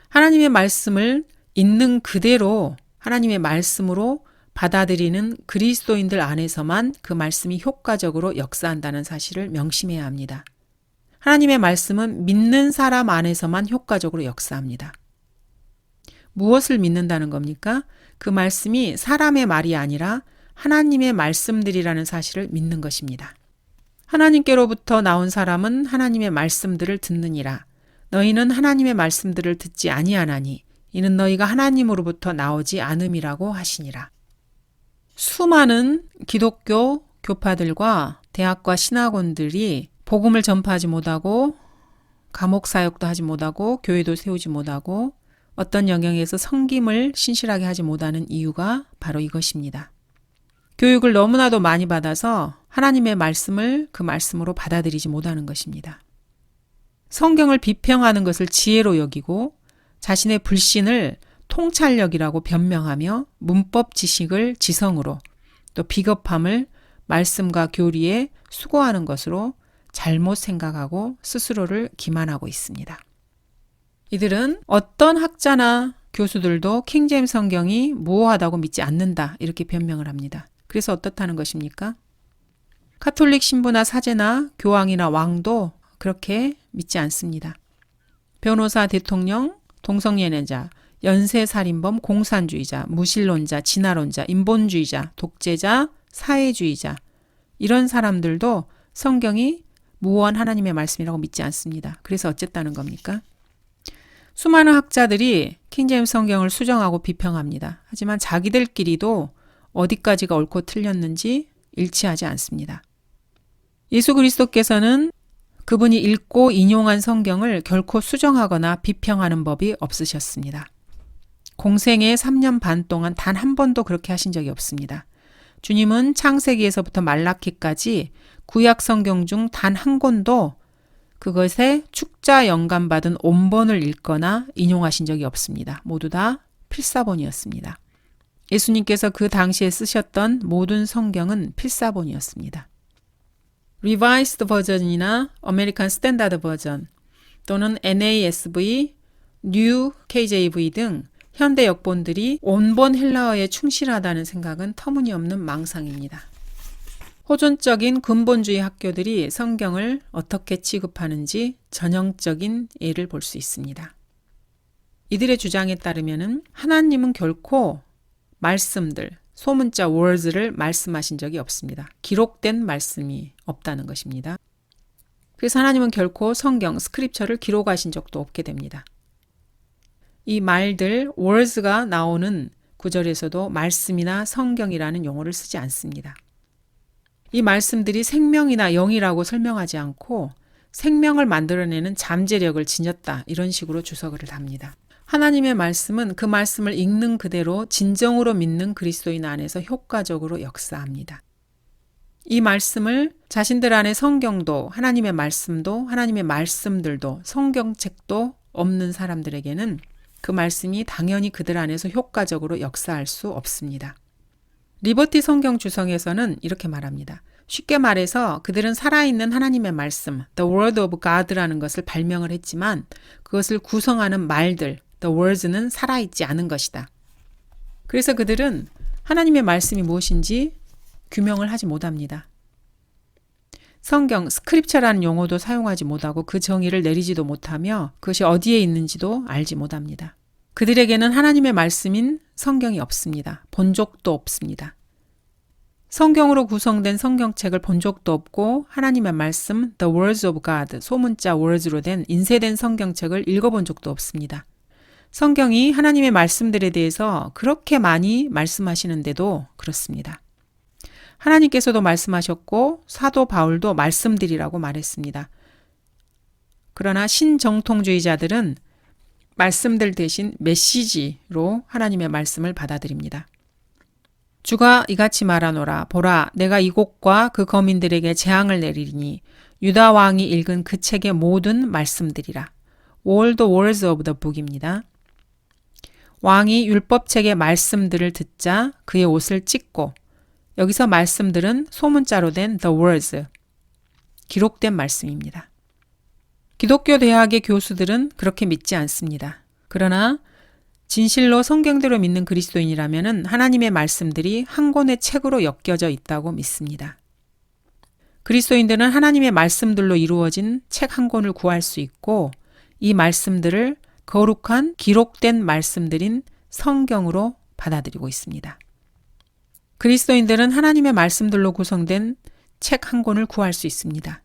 하나님의 말씀을 있는 그대로 하나님의 말씀으로 받아들이는 그리스도인들 안에서만 그 말씀이 효과적으로 역사한다는 사실을 명심해야 합니다. 하나님의 말씀은 믿는 사람 안에서만 효과적으로 역사합니다. 무엇을 믿는다는 겁니까? 그 말씀이 사람의 말이 아니라 하나님의 말씀들이라는 사실을 믿는 것입니다. 하나님께로부터 나온 사람은 하나님의 말씀들을 듣느니라. 너희는 하나님의 말씀들을 듣지 아니하나니 이는 너희가 하나님으로부터 나오지 않음이라고 하시니라. 수많은 기독교 교파들과 대학과 신학원들이 복음을 전파하지 못하고 감옥 사역도 하지 못하고 교회도 세우지 못하고 어떤 영역에서 섬김을 신실하게 하지 못하는 이유가 바로 이것입니다. 교육을 너무나도 많이 받아서 하나님의 말씀을 그 말씀으로 받아들이지 못하는 것입니다. 성경을 비평하는 것을 지혜로 여기고 자신의 불신을 통찰력이라고 변명하며 문법 지식을 지성으로 또 비겁함을 말씀과 교리에 수고하는 것으로 잘못 생각하고 스스로를 기만하고 있습니다. 이들은 어떤 학자나 교수들도 킹제임스 성경이 모호하다고 믿지 않는다 이렇게 변명을 합니다. 그래서 어떻다는 것입니까? 카톨릭 신부나 사제나 교황이나 왕도 그렇게 믿지 않습니다. 변호사, 대통령, 동성연애자, 연쇄살인범, 공산주의자, 무신론자, 진화론자, 인본주의자, 독재자, 사회주의자 이런 사람들도 성경이 무한 하나님의 말씀이라고 믿지 않습니다. 그래서 어쨌다는 겁니까? 수많은 학자들이 킹제임스 성경을 수정하고 비평합니다. 하지만 자기들끼리도 어디까지가 옳고 틀렸는지 일치하지 않습니다. 예수 그리스도께서는 그분이 읽고 인용한 성경을 결코 수정하거나 비평하는 법이 없으셨습니다. 공생의 3년 반 동안 단 한 번도 그렇게 하신 적이 없습니다. 주님은 창세기에서부터 말라기까지 구약 성경 중 단 한 권도 그것에 축자 영감받은 온본을 읽거나 인용하신 적이 없습니다. 모두 다 필사본이었습니다. 예수님께서 그 당시에 쓰셨던 모든 성경은 필사본이었습니다. Revised 버전이나 American Standard 버전 또는 NASV, New KJV 등 현대 역본들이 원본 헬라어에 충실하다는 생각은 터무니없는 망상입니다. 호전적인 근본주의 학교들이 성경을 어떻게 취급하는지 전형적인 예를 볼 수 있습니다. 이들의 주장에 따르면 하나님은 결코 말씀들, 소문자 words를 말씀하신 적이 없습니다. 기록된 말씀이 없다는 것입니다. 그래서 하나님은 결코 성경, 스크립처를 기록하신 적도 없게 됩니다. 이 말들, words가 나오는 구절에서도 말씀이나 성경이라는 용어를 쓰지 않습니다. 이 말씀들이 생명이나 영이라고 설명하지 않고 생명을 만들어내는 잠재력을 지녔다 이런 식으로 주석을 답니다. 하나님의 말씀은 그 말씀을 읽는 그대로 진정으로 믿는 그리스도인 안에서 효과적으로 역사합니다. 이 말씀을 자신들 안에 성경도 하나님의 말씀도 하나님의 말씀들도 성경책도 없는 사람들에게는 그 말씀이 당연히 그들 안에서 효과적으로 역사할 수 없습니다. 리버티 성경 주성에서는 이렇게 말합니다. 쉽게 말해서 그들은 살아있는 하나님의 말씀, The Word of God라는 것을 발명을 했지만 그것을 구성하는 말들, The Words는 살아있지 않은 것이다. 그래서 그들은 하나님의 말씀이 무엇인지 규명을 하지 못합니다. 성경, 스크립처라는 용어도 사용하지 못하고 그 정의를 내리지도 못하며 그것이 어디에 있는지도 알지 못합니다. 그들에게는 하나님의 말씀인 성경이 없습니다. 본 적도 없습니다. 성경으로 구성된 성경책을 본 적도 없고 하나님의 말씀, The Words of God, 소문자 words로 된 인쇄된 성경책을 읽어본 적도 없습니다. 성경이 하나님의 말씀들에 대해서 그렇게 많이 말씀하시는데도 그렇습니다. 하나님께서도 말씀하셨고 사도 바울도 말씀들이라고 말했습니다. 그러나 신정통주의자들은 말씀들 대신 메시지로 하나님의 말씀을 받아들입니다. 주가 이같이 말하노라. 보라, 내가 이곳과 그 거민들에게 재앙을 내리리니 유다 왕이 읽은 그 책의 모든 말씀들이라. All the words of the book입니다. 왕이 율법책의 말씀들을 듣자 그의 옷을 찢고 여기서 말씀들은 소문자로 된 the words, 기록된 말씀입니다. 기독교 대학의 교수들은 그렇게 믿지 않습니다. 그러나 진실로 성경대로 믿는 그리스도인이라면 하나님의 말씀들이 한 권의 책으로 엮여져 있다고 믿습니다. 그리스도인들은 하나님의 말씀들로 이루어진 책 한 권을 구할 수 있고 이 말씀들을 거룩한 기록된 말씀들인 성경으로 받아들이고 있습니다. 그리스도인들은 하나님의 말씀들로 구성된 책 한 권을 구할 수 있습니다.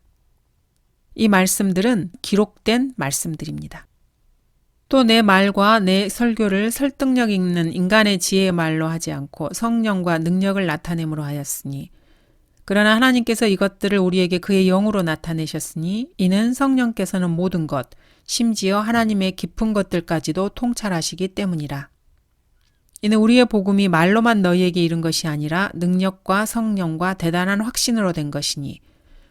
이 말씀들은 기록된 말씀들입니다. 또 내 말과 내 설교를 설득력 있는 인간의 지혜의 말로 하지 않고 성령과 능력을 나타냄으로 하였으니, 그러나 하나님께서 이것들을 우리에게 그의 영으로 나타내셨으니 이는 성령께서는 모든 것, 심지어 하나님의 깊은 것들까지도 통찰하시기 때문이라. 이는 우리의 복음이 말로만 너희에게 이른 것이 아니라 능력과 성령과 대단한 확신으로 된 것이니,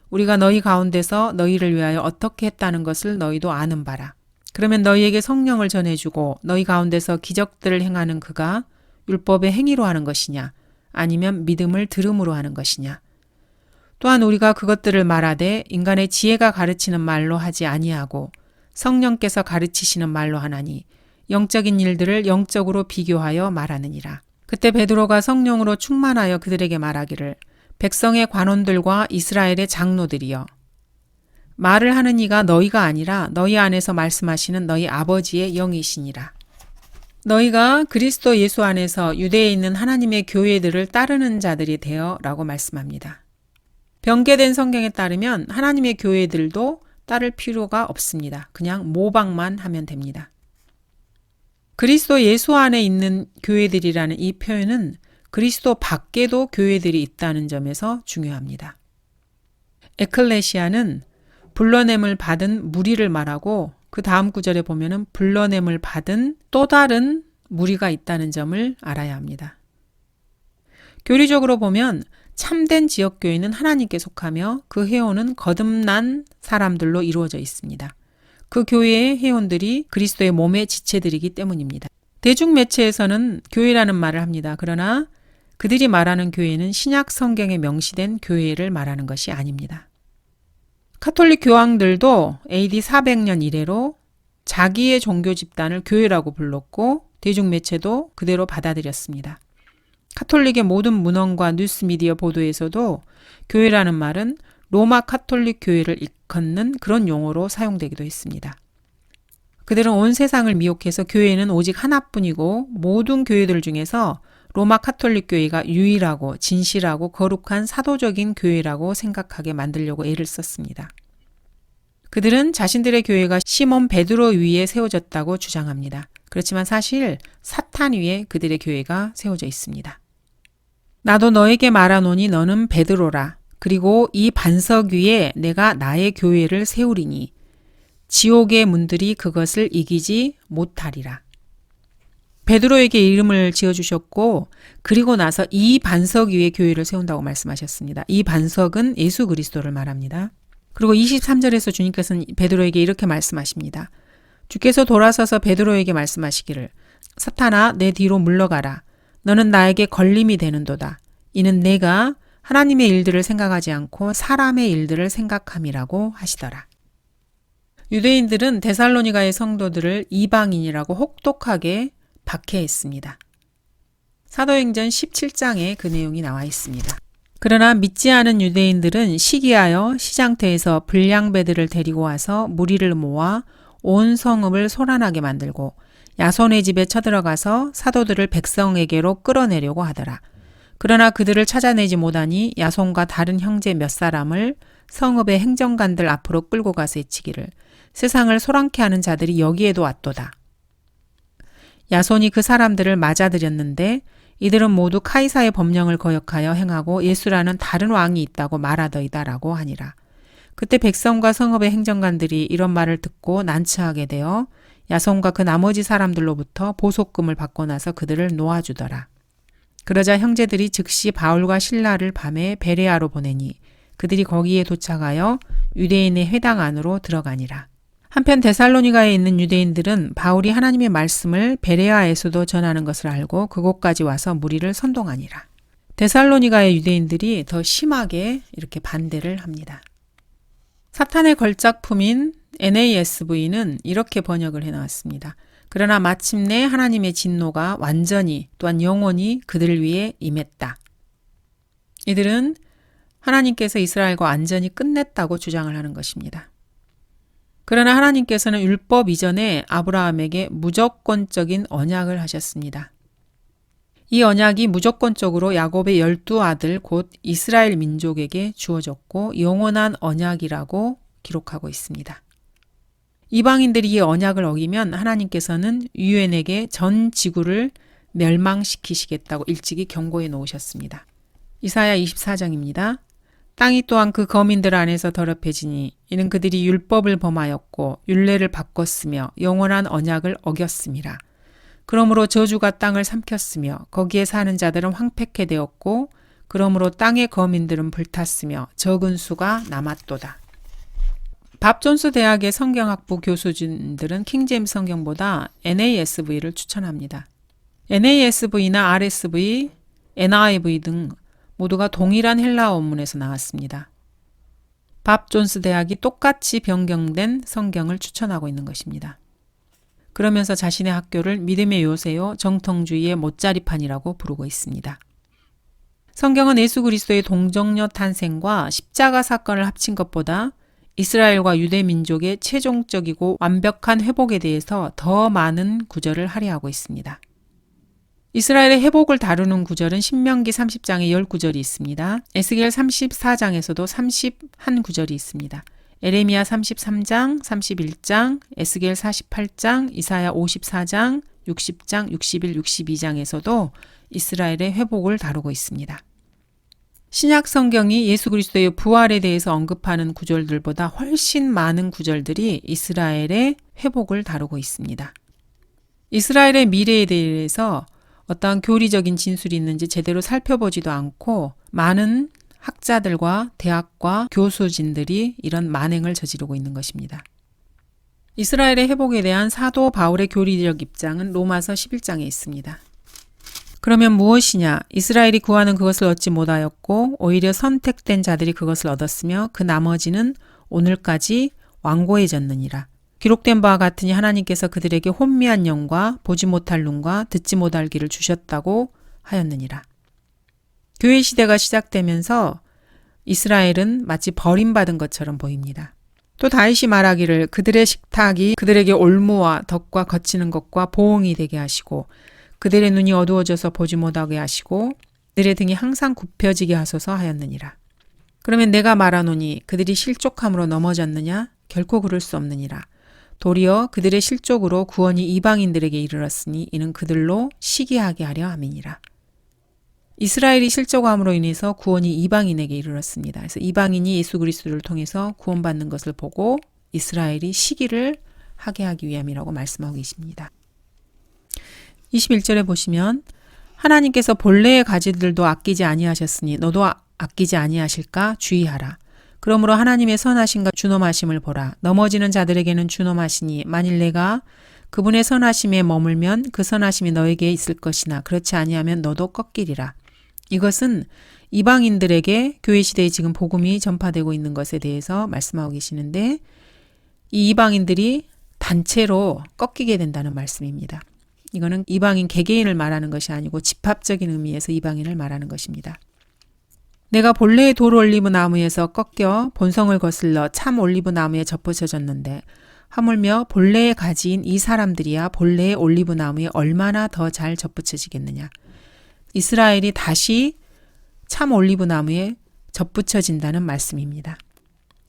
우리가 너희 가운데서 너희를 위하여 어떻게 했다는 것을 너희도 아는 바라. 그러면 너희에게 성령을 전해주고 너희 가운데서 기적들을 행하는 그가 율법의 행위로 하는 것이냐, 아니면 믿음을 들음으로 하는 것이냐. 또한 우리가 그것들을 말하되 인간의 지혜가 가르치는 말로 하지 아니하고 성령께서 가르치시는 말로 하나니 영적인 일들을 영적으로 비교하여 말하느니라. 그때 베드로가 성령으로 충만하여 그들에게 말하기를, 백성의 관원들과 이스라엘의 장로들이여, 말을 하는 이가 너희가 아니라 너희 안에서 말씀하시는 너희 아버지의 영이시니라. 너희가 그리스도 예수 안에서 유대에 있는 하나님의 교회들을 따르는 자들이 되어 라고 말씀합니다. 변개된 성경에 따르면 하나님의 교회들도 따를 필요가 없습니다. 그냥 모방만 하면 됩니다. 그리스도 예수 안에 있는 교회들이라는 이 표현은 그리스도 밖에도 교회들이 있다는 점에서 중요합니다. 에클레시아는 불러냄을 받은 무리를 말하고, 그 다음 구절에 보면은 불러냄을 받은 또 다른 무리가 있다는 점을 알아야 합니다. 교리적으로 보면 참된 지역교회는 하나님께 속하며 그 회원은 거듭난 사람들로 이루어져 있습니다. 그 교회의 회원들이 그리스도의 몸의 지체들이기 때문입니다. 대중매체에서는 교회라는 말을 합니다. 그러나 그들이 말하는 교회는 신약 성경에 명시된 교회를 말하는 것이 아닙니다. 카톨릭 교황들도 AD 400년 이래로 자기의 종교 집단을 교회라고 불렀고 대중매체도 그대로 받아들였습니다. 카톨릭의 모든 문헌과 뉴스미디어 보도에서도 교회라는 말은 로마 카톨릭 교회를 일컫는 그런 용어로 사용되기도 했습니다. 그들은 온 세상을 미혹해서 교회는 오직 하나뿐이고 모든 교회들 중에서 로마 카톨릭 교회가 유일하고 진실하고 거룩한 사도적인 교회라고 생각하게 만들려고 애를 썼습니다. 그들은 자신들의 교회가 시몬 베드로 위에 세워졌다고 주장합니다. 그렇지만 사실 사탄 위에 그들의 교회가 세워져 있습니다. 나도 너에게 말하노니 너는 베드로라. 그리고 이 반석 위에 내가 나의 교회를 세우리니 지옥의 문들이 그것을 이기지 못하리라. 베드로에게 이름을 지어주셨고 그리고 나서 이 반석 위에 교회를 세운다고 말씀하셨습니다. 이 반석은 예수 그리스도를 말합니다. 그리고 23절에서 주님께서는 베드로에게 이렇게 말씀하십니다. 주께서 돌아서서 베드로에게 말씀하시기를, 사탄아 내 뒤로 물러가라. 너는 나에게 걸림이 되는도다. 이는 내가 하나님의 일들을 생각하지 않고 사람의 일들을 생각함이라고 하시더라. 유대인들은 데살로니가의 성도들을 이방인이라고 혹독하게 박해했습니다. 사도행전 17장에 그 내용이 나와 있습니다. 그러나 믿지 않은 유대인들은 시기하여 시장터에서 불량배들을 데리고 와서 무리를 모아 온 성읍을 소란하게 만들고 야손의 집에 쳐들어가서 사도들을 백성에게로 끌어내려고 하더라. 그러나 그들을 찾아내지 못하니 야손과 다른 형제 몇 사람을 성읍의 행정관들 앞으로 끌고 가서 해치기를, 세상을 소란케 하는 자들이 여기에도 왔도다. 야손이 그 사람들을 맞아들였는데 이들은 모두 카이사의 법령을 거역하여 행하고 예수라는 다른 왕이 있다고 말하더이다라고 하니라. 그때 백성과 성읍의 행정관들이 이런 말을 듣고 난처하게 되어 야손과 그 나머지 사람들로부터 보속금을 받고 나서 그들을 놓아주더라. 그러자 형제들이 즉시 바울과 실라를 밤에 베레아로 보내니 그들이 거기에 도착하여 유대인의 회당 안으로 들어가니라. 한편 데살로니가에 있는 유대인들은 바울이 하나님의 말씀을 베레아에서도 전하는 것을 알고 그곳까지 와서 무리를 선동하니라. 데살로니가의 유대인들이 더 심하게 이렇게 반대를 합니다. 사탄의 걸작품인 NASV는 이렇게 번역을 해놨습니다. 그러나 마침내 하나님의 진노가 완전히 또한 영원히 그들 위에 임했다. 이들은 하나님께서 이스라엘과 완전히 끝냈다고 주장을 하는 것입니다. 그러나 하나님께서는 율법 이전에 아브라함에게 무조건적인 언약을 하셨습니다. 이 언약이 무조건적으로 야곱의 12아들 곧 이스라엘 민족에게 주어졌고 영원한 언약이라고 기록하고 있습니다. 이방인들이 이 언약을 어기면 하나님께서는 유엔에게 전 지구를 멸망시키시겠다고 일찍이 경고해 놓으셨습니다. 이사야 24장입니다. 땅이 또한 그 거민들 안에서 더럽혀지니 이는 그들이 율법을 범하였고 율례를 바꿨으며 영원한 언약을 어겼음이라. 그러므로 저주가 땅을 삼켰으며 거기에 사는 자들은 황폐케 되었고 그러므로 땅의 거민들은 불탔으며 적은 수가 남았도다. 밥 존스 대학의 성경학부 교수진들은 킹제임스 성경보다 NASV를 추천합니다. NASV나 RSV, NIV 등 모두가 동일한 헬라어 원문에서 나왔습니다. 밥 존스 대학이 똑같이 변경된 성경을 추천하고 있는 것입니다. 그러면서 자신의 학교를 믿음의 요새요 정통주의의 못자리판이라고 부르고 있습니다. 성경은 예수 그리스도의 동정녀 탄생과 십자가 사건을 합친 것보다 이스라엘과 유대 민족의 최종적이고 완벽한 회복에 대해서 더 많은 구절을 할애하고 있습니다. 이스라엘의 회복을 다루는 구절은 신명기 30장에 10구절이 있습니다. 에스겔 34장에서도 31구절이 있습니다. 에레미야 33장, 31장, 에스겔 48장, 이사야 54장, 60장, 61, 62장에서도 이스라엘의 회복을 다루고 있습니다. 신약 성경이 예수 그리스도의 부활에 대해서 언급하는 구절들보다 훨씬 많은 구절들이 이스라엘의 회복을 다루고 있습니다. 이스라엘의 미래에 대해서 어떠한 교리적인 진술이 있는지 제대로 살펴보지도 않고 많은 학자들과 대학과 교수진들이 이런 만행을 저지르고 있는 것입니다. 이스라엘의 회복에 대한 사도 바울의 교리적 입장은 로마서 11장에 있습니다. 그러면 무엇이냐? 이스라엘이 구하는 그것을 얻지 못하였고 오히려 선택된 자들이 그것을 얻었으며 그 나머지는 오늘까지 완고해졌느니라. 기록된 바와 같으니 하나님께서 그들에게 혼미한 영과 보지 못할 눈과 듣지 못할 귀를 주셨다고 하였느니라. 교회 시대가 시작되면서 이스라엘은 마치 버림받은 것처럼 보입니다. 또 다윗이 말하기를 그들의 식탁이 그들에게 올무와 덕과 거치는 것과 보응이 되게 하시고 그들의 눈이 어두워져서 보지 못하게 하시고 그들의 등이 항상 굽혀지게 하소서 하였느니라. 그러면 내가 말하노니 그들이 실족함으로 넘어졌느냐? 결코 그럴 수 없느니라. 도리어 그들의 실족으로 구원이 이방인들에게 이르렀으니 이는 그들로 시기하게 하려 함이니라. 이스라엘이 실족함으로 인해서 구원이 이방인에게 이르렀습니다. 그래서 이방인이 예수 그리스도를 통해서 구원받는 것을 보고 이스라엘이 시기를 하게 하기 위함이라고 말씀하고 계십니다. 21절에 보시면 하나님께서 본래의 가지들도 아끼지 아니하셨으니 너도 아끼지 아니하실까 주의하라. 그러므로 하나님의 선하심과 준엄하심을 보라. 넘어지는 자들에게는 준엄하시니 만일 내가 그분의 선하심에 머물면 그 선하심이 너에게 있을 것이나 그렇지 아니하면 너도 꺾이리라. 이것은 이방인들에게 교회 시대에 지금 복음이 전파되고 있는 것에 대해서 말씀하고 계시는데 이 이방인들이 단체로 꺾이게 된다는 말씀입니다. 이거는 이방인 개개인을 말하는 것이 아니고 집합적인 의미에서 이방인을 말하는 것입니다. 내가 본래의 돌 올리브 나무에서 꺾여 본성을 거슬러 참 올리브 나무에 접붙여졌는데 하물며 본래의 가지인 이 사람들이야 본래의 올리브 나무에 얼마나 더 잘 접붙여지겠느냐. 이스라엘이 다시 참 올리브 나무에 접붙여진다는 말씀입니다.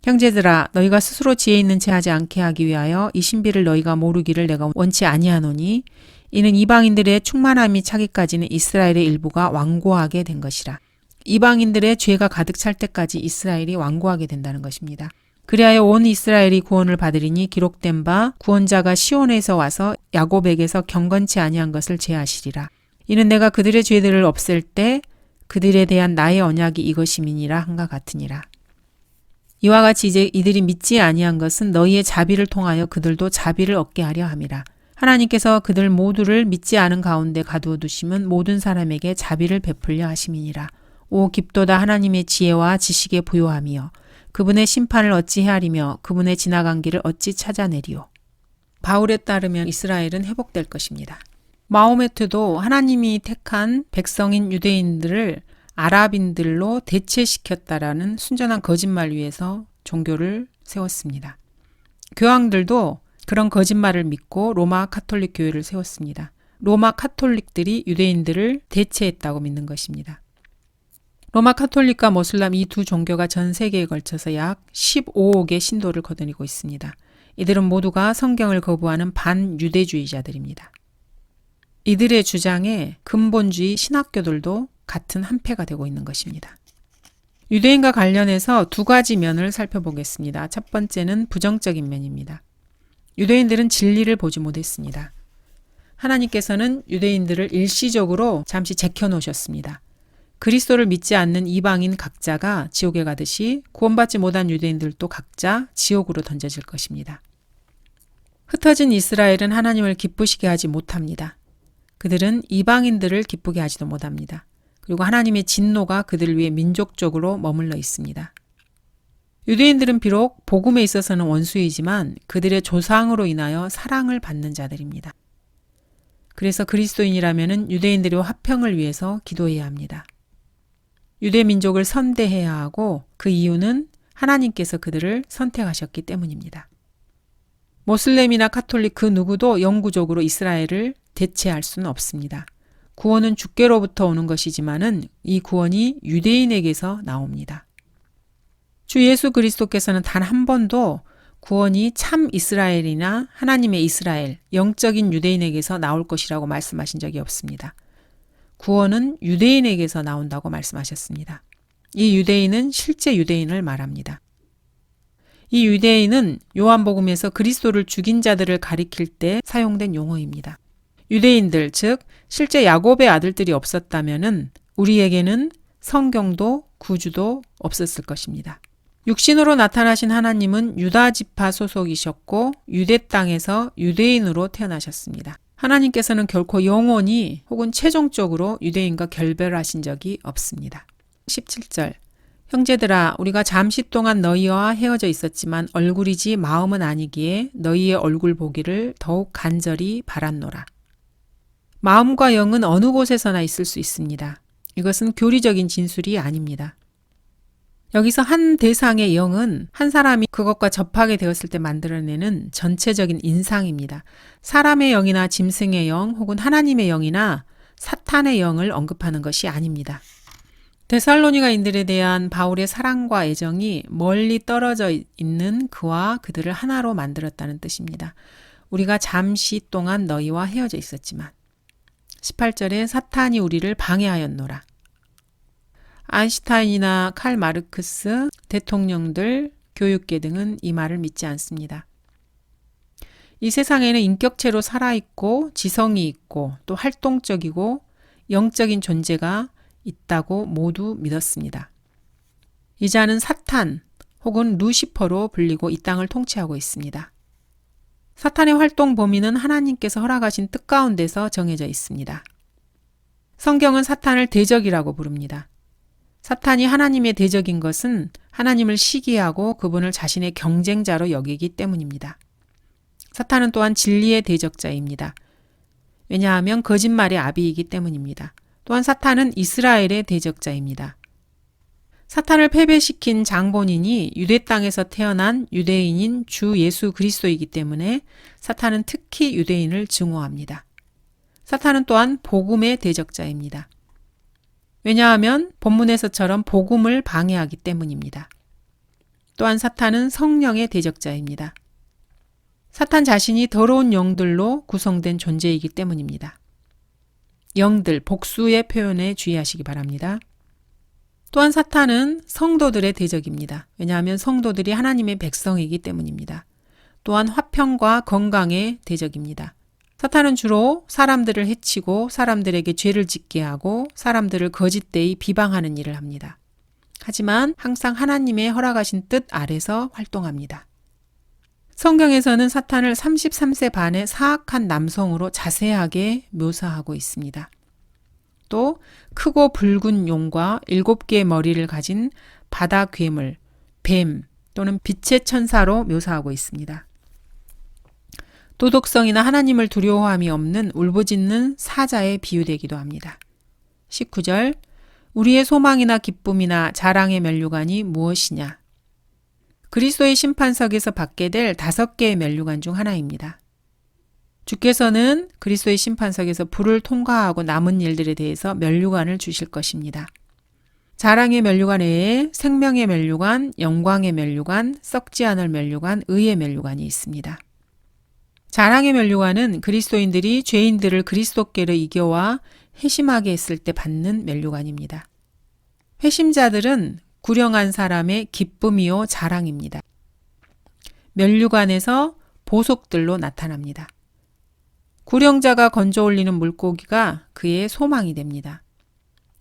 형제들아 너희가 스스로 지혜 있는 채 하지 않게 하기 위하여 이 신비를 너희가 모르기를 내가 원치 아니하노니 이는 이방인들의 충만함이 차기까지는 이스라엘의 일부가 완고하게 된 것이라. 이방인들의 죄가 가득 찰 때까지 이스라엘이 완고하게 된다는 것입니다. 그리하여 온 이스라엘이 구원을 받으리니 기록된 바 구원자가 시온에서 와서 야곱에게서 경건치 아니한 것을 제하시리라. 이는 내가 그들의 죄들을 없앨 때 그들에 대한 나의 언약이 이것임이니라 한가 같으니라. 이와 같이 이제 이들이 믿지 아니한 것은 너희의 자비를 통하여 그들도 자비를 얻게 하려 함이라. 하나님께서 그들 모두를 믿지 않은 가운데 가두어 두심은 모든 사람에게 자비를 베풀려 하심이니라. 오 깊도다 하나님의 지혜와 지식에 부요함이여 그분의 심판을 어찌 헤아리며 그분의 지나간 길을 어찌 찾아내리오. 바울에 따르면 이스라엘은 회복될 것입니다. 마호메트도 하나님이 택한 백성인 유대인들을 아랍인들로 대체시켰다라는 순전한 거짓말 위에서 종교를 세웠습니다. 교황들도 그런 거짓말을 믿고 로마 카톨릭 교회를 세웠습니다. 로마 카톨릭들이 유대인들을 대체했다고 믿는 것입니다. 로마 카톨릭과 모슬람 이 두 종교가 전 세계에 걸쳐서 약 15억의 신도를 거느리고 있습니다. 이들은 모두가 성경을 거부하는 반유대주의자들입니다. 이들의 주장에 근본주의 신학교들도 같은 한패가 되고 있는 것입니다. 유대인과 관련해서 두 가지 면을 살펴보겠습니다. 첫 번째는 부정적인 면입니다. 유대인들은 진리를 보지 못했습니다. 하나님께서는 유대인들을 일시적으로 잠시 제껴놓으셨습니다. 그리스도를 믿지 않는 이방인 각자가 지옥에 가듯이 구원받지 못한 유대인들도 각자 지옥으로 던져질 것입니다. 흩어진 이스라엘은 하나님을 기쁘시게 하지 못합니다. 그들은 이방인들을 기쁘게 하지도 못합니다. 그리고 하나님의 진노가 그들 위에 민족적으로 머물러 있습니다. 유대인들은 비록 복음에 있어서는 원수이지만 그들의 조상으로 인하여 사랑을 받는 자들입니다. 그래서 그리스도인이라면 유대인들의 화평을 위해서 기도해야 합니다. 유대 민족을 선대해야 하고 그 이유는 하나님께서 그들을 선택하셨기 때문입니다. 모슬렘이나 카톨릭 그 누구도 영구적으로 이스라엘을 대체할 수는 없습니다. 구원은 주께로부터 오는 것이지만은 이 구원이 유대인에게서 나옵니다. 주 예수 그리스도께서는 단 한 번도 구원이 참 이스라엘이나 하나님의 이스라엘, 영적인 유대인에게서 나올 것이라고 말씀하신 적이 없습니다. 구원은 유대인에게서 나온다고 말씀하셨습니다. 이 유대인은 실제 유대인을 말합니다. 이 유대인은 요한복음에서 그리스도를 죽인 자들을 가리킬 때 사용된 용어입니다. 유대인들, 즉 실제 야곱의 아들들이 없었다면은 우리에게는 성경도 구주도 없었을 것입니다. 육신으로 나타나신 하나님은 유다 지파 소속이셨고 유대 땅에서 유대인으로 태어나셨습니다. 하나님께서는 결코 영원히 혹은 최종적으로 유대인과 결별하신 적이 없습니다. 17절 형제들아 우리가 잠시 동안 너희와 헤어져 있었지만 얼굴이지 마음은 아니기에 너희의 얼굴 보기를 더욱 간절히 바랐노라. 마음과 영은 어느 곳에서나 있을 수 있습니다. 이것은 교리적인 진술이 아닙니다. 여기서 한 대상의 영은 한 사람이 그것과 접하게 되었을 때 만들어내는 전체적인 인상입니다. 사람의 영이나 짐승의 영 혹은 하나님의 영이나 사탄의 영을 언급하는 것이 아닙니다. 데살로니가인들에 대한 바울의 사랑과 애정이 멀리 떨어져 있는 그와 그들을 하나로 만들었다는 뜻입니다. 우리가 잠시 동안 너희와 헤어져 있었지만 18절에 사탄이 우리를 방해하였노라. 아인슈타인이나 칼 마르크스, 대통령들, 교육계 등은 이 말을 믿지 않습니다. 이 세상에는 인격체로 살아있고 지성이 있고 또 활동적이고 영적인 존재가 있다고 모두 믿었습니다. 이 자는 사탄 혹은 루시퍼로 불리고 이 땅을 통치하고 있습니다. 사탄의 활동 범위는 하나님께서 허락하신 뜻 가운데서 정해져 있습니다. 성경은 사탄을 대적이라고 부릅니다. 사탄이 하나님의 대적인 것은 하나님을 시기하고 그분을 자신의 경쟁자로 여기기 때문입니다. 사탄은 또한 진리의 대적자입니다. 왜냐하면 거짓말의 아비이기 때문입니다. 또한 사탄은 이스라엘의 대적자입니다. 사탄을 패배시킨 장본인이 유대 땅에서 태어난 유대인인 주 예수 그리스도이기 때문에 사탄은 특히 유대인을 증오합니다. 사탄은 또한 복음의 대적자입니다. 왜냐하면 본문에서처럼 복음을 방해하기 때문입니다. 또한 사탄은 성령의 대적자입니다. 사탄 자신이 더러운 영들로 구성된 존재이기 때문입니다. 영들, 복수의 표현에 주의하시기 바랍니다. 또한 사탄은 성도들의 대적입니다. 왜냐하면 성도들이 하나님의 백성이기 때문입니다. 또한 화평과 건강의 대적입니다. 사탄은 주로 사람들을 해치고 사람들에게 죄를 짓게 하고 사람들을 거짓되이 비방하는 일을 합니다. 하지만 항상 하나님의 허락하신 뜻 아래서 활동합니다. 성경에서는 사탄을 33세 반의 사악한 남성으로 자세하게 묘사하고 있습니다. 또 크고 붉은 용과 7개의 머리를 가진 바다 괴물, 뱀 또는 빛의 천사로 묘사하고 있습니다. 도덕성이나 하나님을 두려워함이 없는 울부짖는 사자에 비유되기도 합니다. 19절 우리의 소망이나 기쁨이나 자랑의 면류관이 무엇이냐? 그리스도의 심판석에서 받게 될 5개의 면류관 중 하나입니다. 주께서는 그리스도의 심판석에서 불을 통과하고 남은 일들에 대해서 면류관을 주실 것입니다. 자랑의 면류관 외에 생명의 면류관, 영광의 면류관, 썩지 않을 면류관, 의의 면류관이 있습니다. 자랑의 면류관은 그리스도인들이 죄인들을 그리스도께로 이겨와 회심하게 했을 때 받는 면류관입니다. 회심자들은 구령한 사람의 기쁨이요 자랑입니다. 면류관에서 보석들로 나타납니다. 구령자가 건져 올리는 물고기가 그의 소망이 됩니다.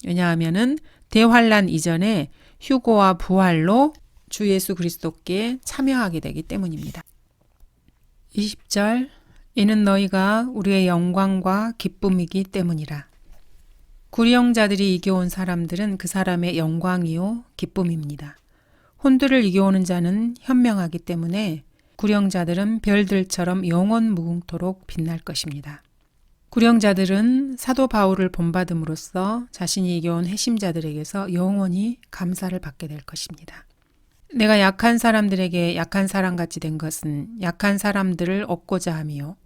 왜냐하면 대환란 이전에 휴거와 부활로 주 예수 그리스도께 참여하게 되기 때문입니다. 20절 이는 너희가 우리의 영광과 기쁨이기 때문이라. 구령자들이 이겨온 사람들은 그 사람의 영광이요 기쁨입니다. 혼들을 이겨오는 자는 현명하기 때문에 구령자들은 별들처럼 영원 무궁토록 빛날 것입니다. 구령자들은 사도 바울을 본받음으로써 자신이 이겨온 회심자들에게서 영원히 감사를 받게 될 것입니다. 내가 약한 사람들에게 약한 사람같이 된 것은 약한 사람들을 얻고자 함이요.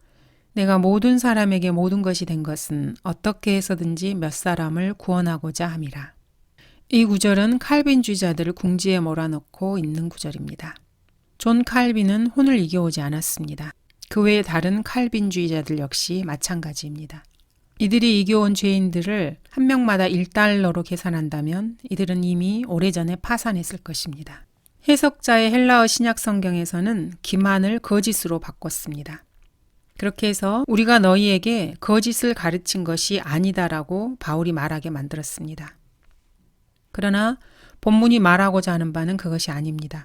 내가 모든 사람에게 모든 것이 된 것은 어떻게 해서든지 몇 사람을 구원하고자 함이라. 이 구절은 칼빈주의자들을 궁지에 몰아넣고 있는 구절입니다. 존 칼빈은 혼을 이겨오지 않았습니다. 그 외에 다른 칼빈주의자들 역시 마찬가지입니다. 이들이 이겨온 죄인들을 한 명마다 1달러로 계산한다면 이들은 이미 오래전에 파산했을 것입니다. 해석자의 헬라어 신약 성경에서는 기만을 거짓으로 바꿨습니다. 그렇게 해서 우리가 너희에게 거짓을 가르친 것이 아니다라고 바울이 말하게 만들었습니다. 그러나 본문이 말하고자 하는 바는 그것이 아닙니다.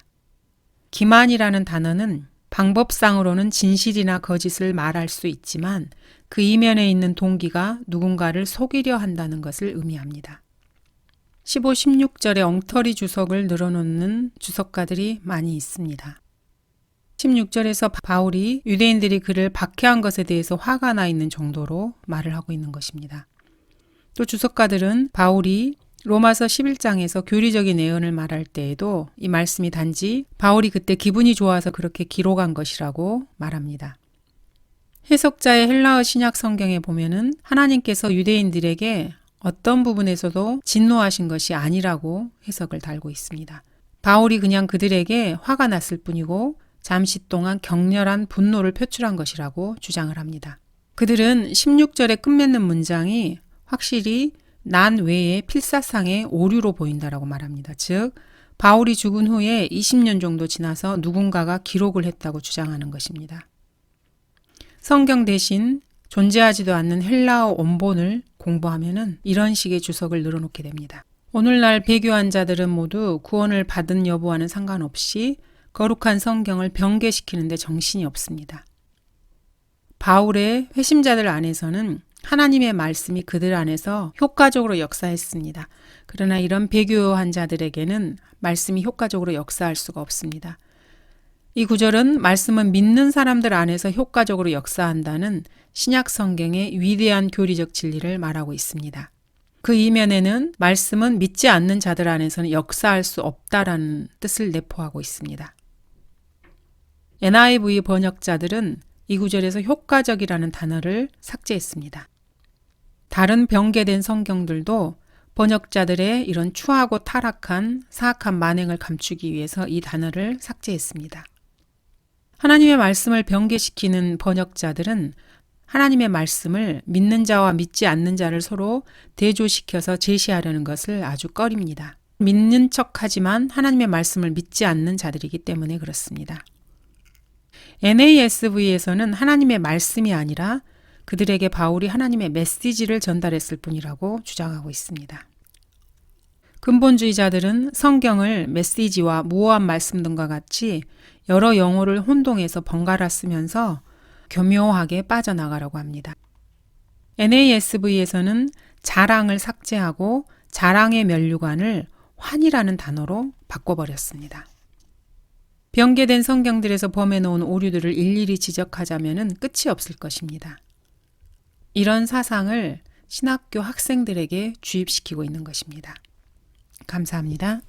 기만이라는 단어는 방법상으로는 진실이나 거짓을 말할 수 있지만 그 이면에 있는 동기가 누군가를 속이려 한다는 것을 의미합니다. 15, 16절에 엉터리 주석을 늘어놓는 주석가들이 많이 있습니다. 16절에서 바울이 유대인들이 그를 박해한 것에 대해서 화가 나 있는 정도로 말을 하고 있는 것입니다. 또 주석가들은 바울이 로마서 11장에서 교리적인 예언을 말할 때에도 이 말씀이 단지 바울이 그때 기분이 좋아서 그렇게 기록한 것이라고 말합니다. 해석자의 헬라어 신약 성경에 보면은 하나님께서 유대인들에게 어떤 부분에서도 진노하신 것이 아니라고 해석을 달고 있습니다. 바울이 그냥 그들에게 화가 났을 뿐이고 잠시 동안 격렬한 분노를 표출한 것이라고 주장을 합니다. 그들은 16절에 끝맺는 문장이 확실히 난 외에 필사상의 오류로 보인다라고 말합니다. 즉 바울이 죽은 후에 20년 정도 지나서 누군가가 기록을 했다고 주장하는 것입니다. 성경 대신 존재하지도 않는 헬라어 원본을 공부하면은 이런 식의 주석을 늘어놓게 됩니다. 오늘날 배교한 자들은 모두 구원을 받은 여부와는 상관없이 거룩한 성경을 변개시키는데 정신이 없습니다. 바울의 회심자들 안에서는 하나님의 말씀이 그들 안에서 효과적으로 역사했습니다. 그러나 이런 배교한 자들에게는 말씀이 효과적으로 역사할 수가 없습니다. 이 구절은 말씀은 믿는 사람들 안에서 효과적으로 역사한다는 신약 성경의 위대한 교리적 진리를 말하고 있습니다. 그 이면에는 말씀은 믿지 않는 자들 안에서는 역사할 수 없다라는 뜻을 내포하고 있습니다. NIV 번역자들은 이 구절에서 효과적이라는 단어를 삭제했습니다. 다른 변개된 성경들도 번역자들의 이런 추하고 타락한 사악한 만행을 감추기 위해서 이 단어를 삭제했습니다. 하나님의 말씀을 변개시키는 번역자들은 하나님의 말씀을 믿는 자와 믿지 않는 자를 서로 대조시켜서 제시하려는 것을 아주 꺼립니다. 믿는 척하지만 하나님의 말씀을 믿지 않는 자들이기 때문에 그렇습니다. NASV에서는 하나님의 말씀이 아니라 그들에게 바울이 하나님의 메시지를 전달했을 뿐이라고 주장하고 있습니다. 근본주의자들은 성경을 메시지와 무오한 말씀 등과 같이 여러 영어를 혼동해서 번갈아 쓰면서 교묘하게 빠져나가라고 합니다. NASV에서는 자랑을 삭제하고 자랑의 면류관을 환이라는 단어로 바꿔버렸습니다. 변개된 성경들에서 범해놓은 오류들을 일일이 지적하자면 끝이 없을 것입니다. 이런 사상을 신학교 학생들에게 주입시키고 있는 것입니다. 감사합니다.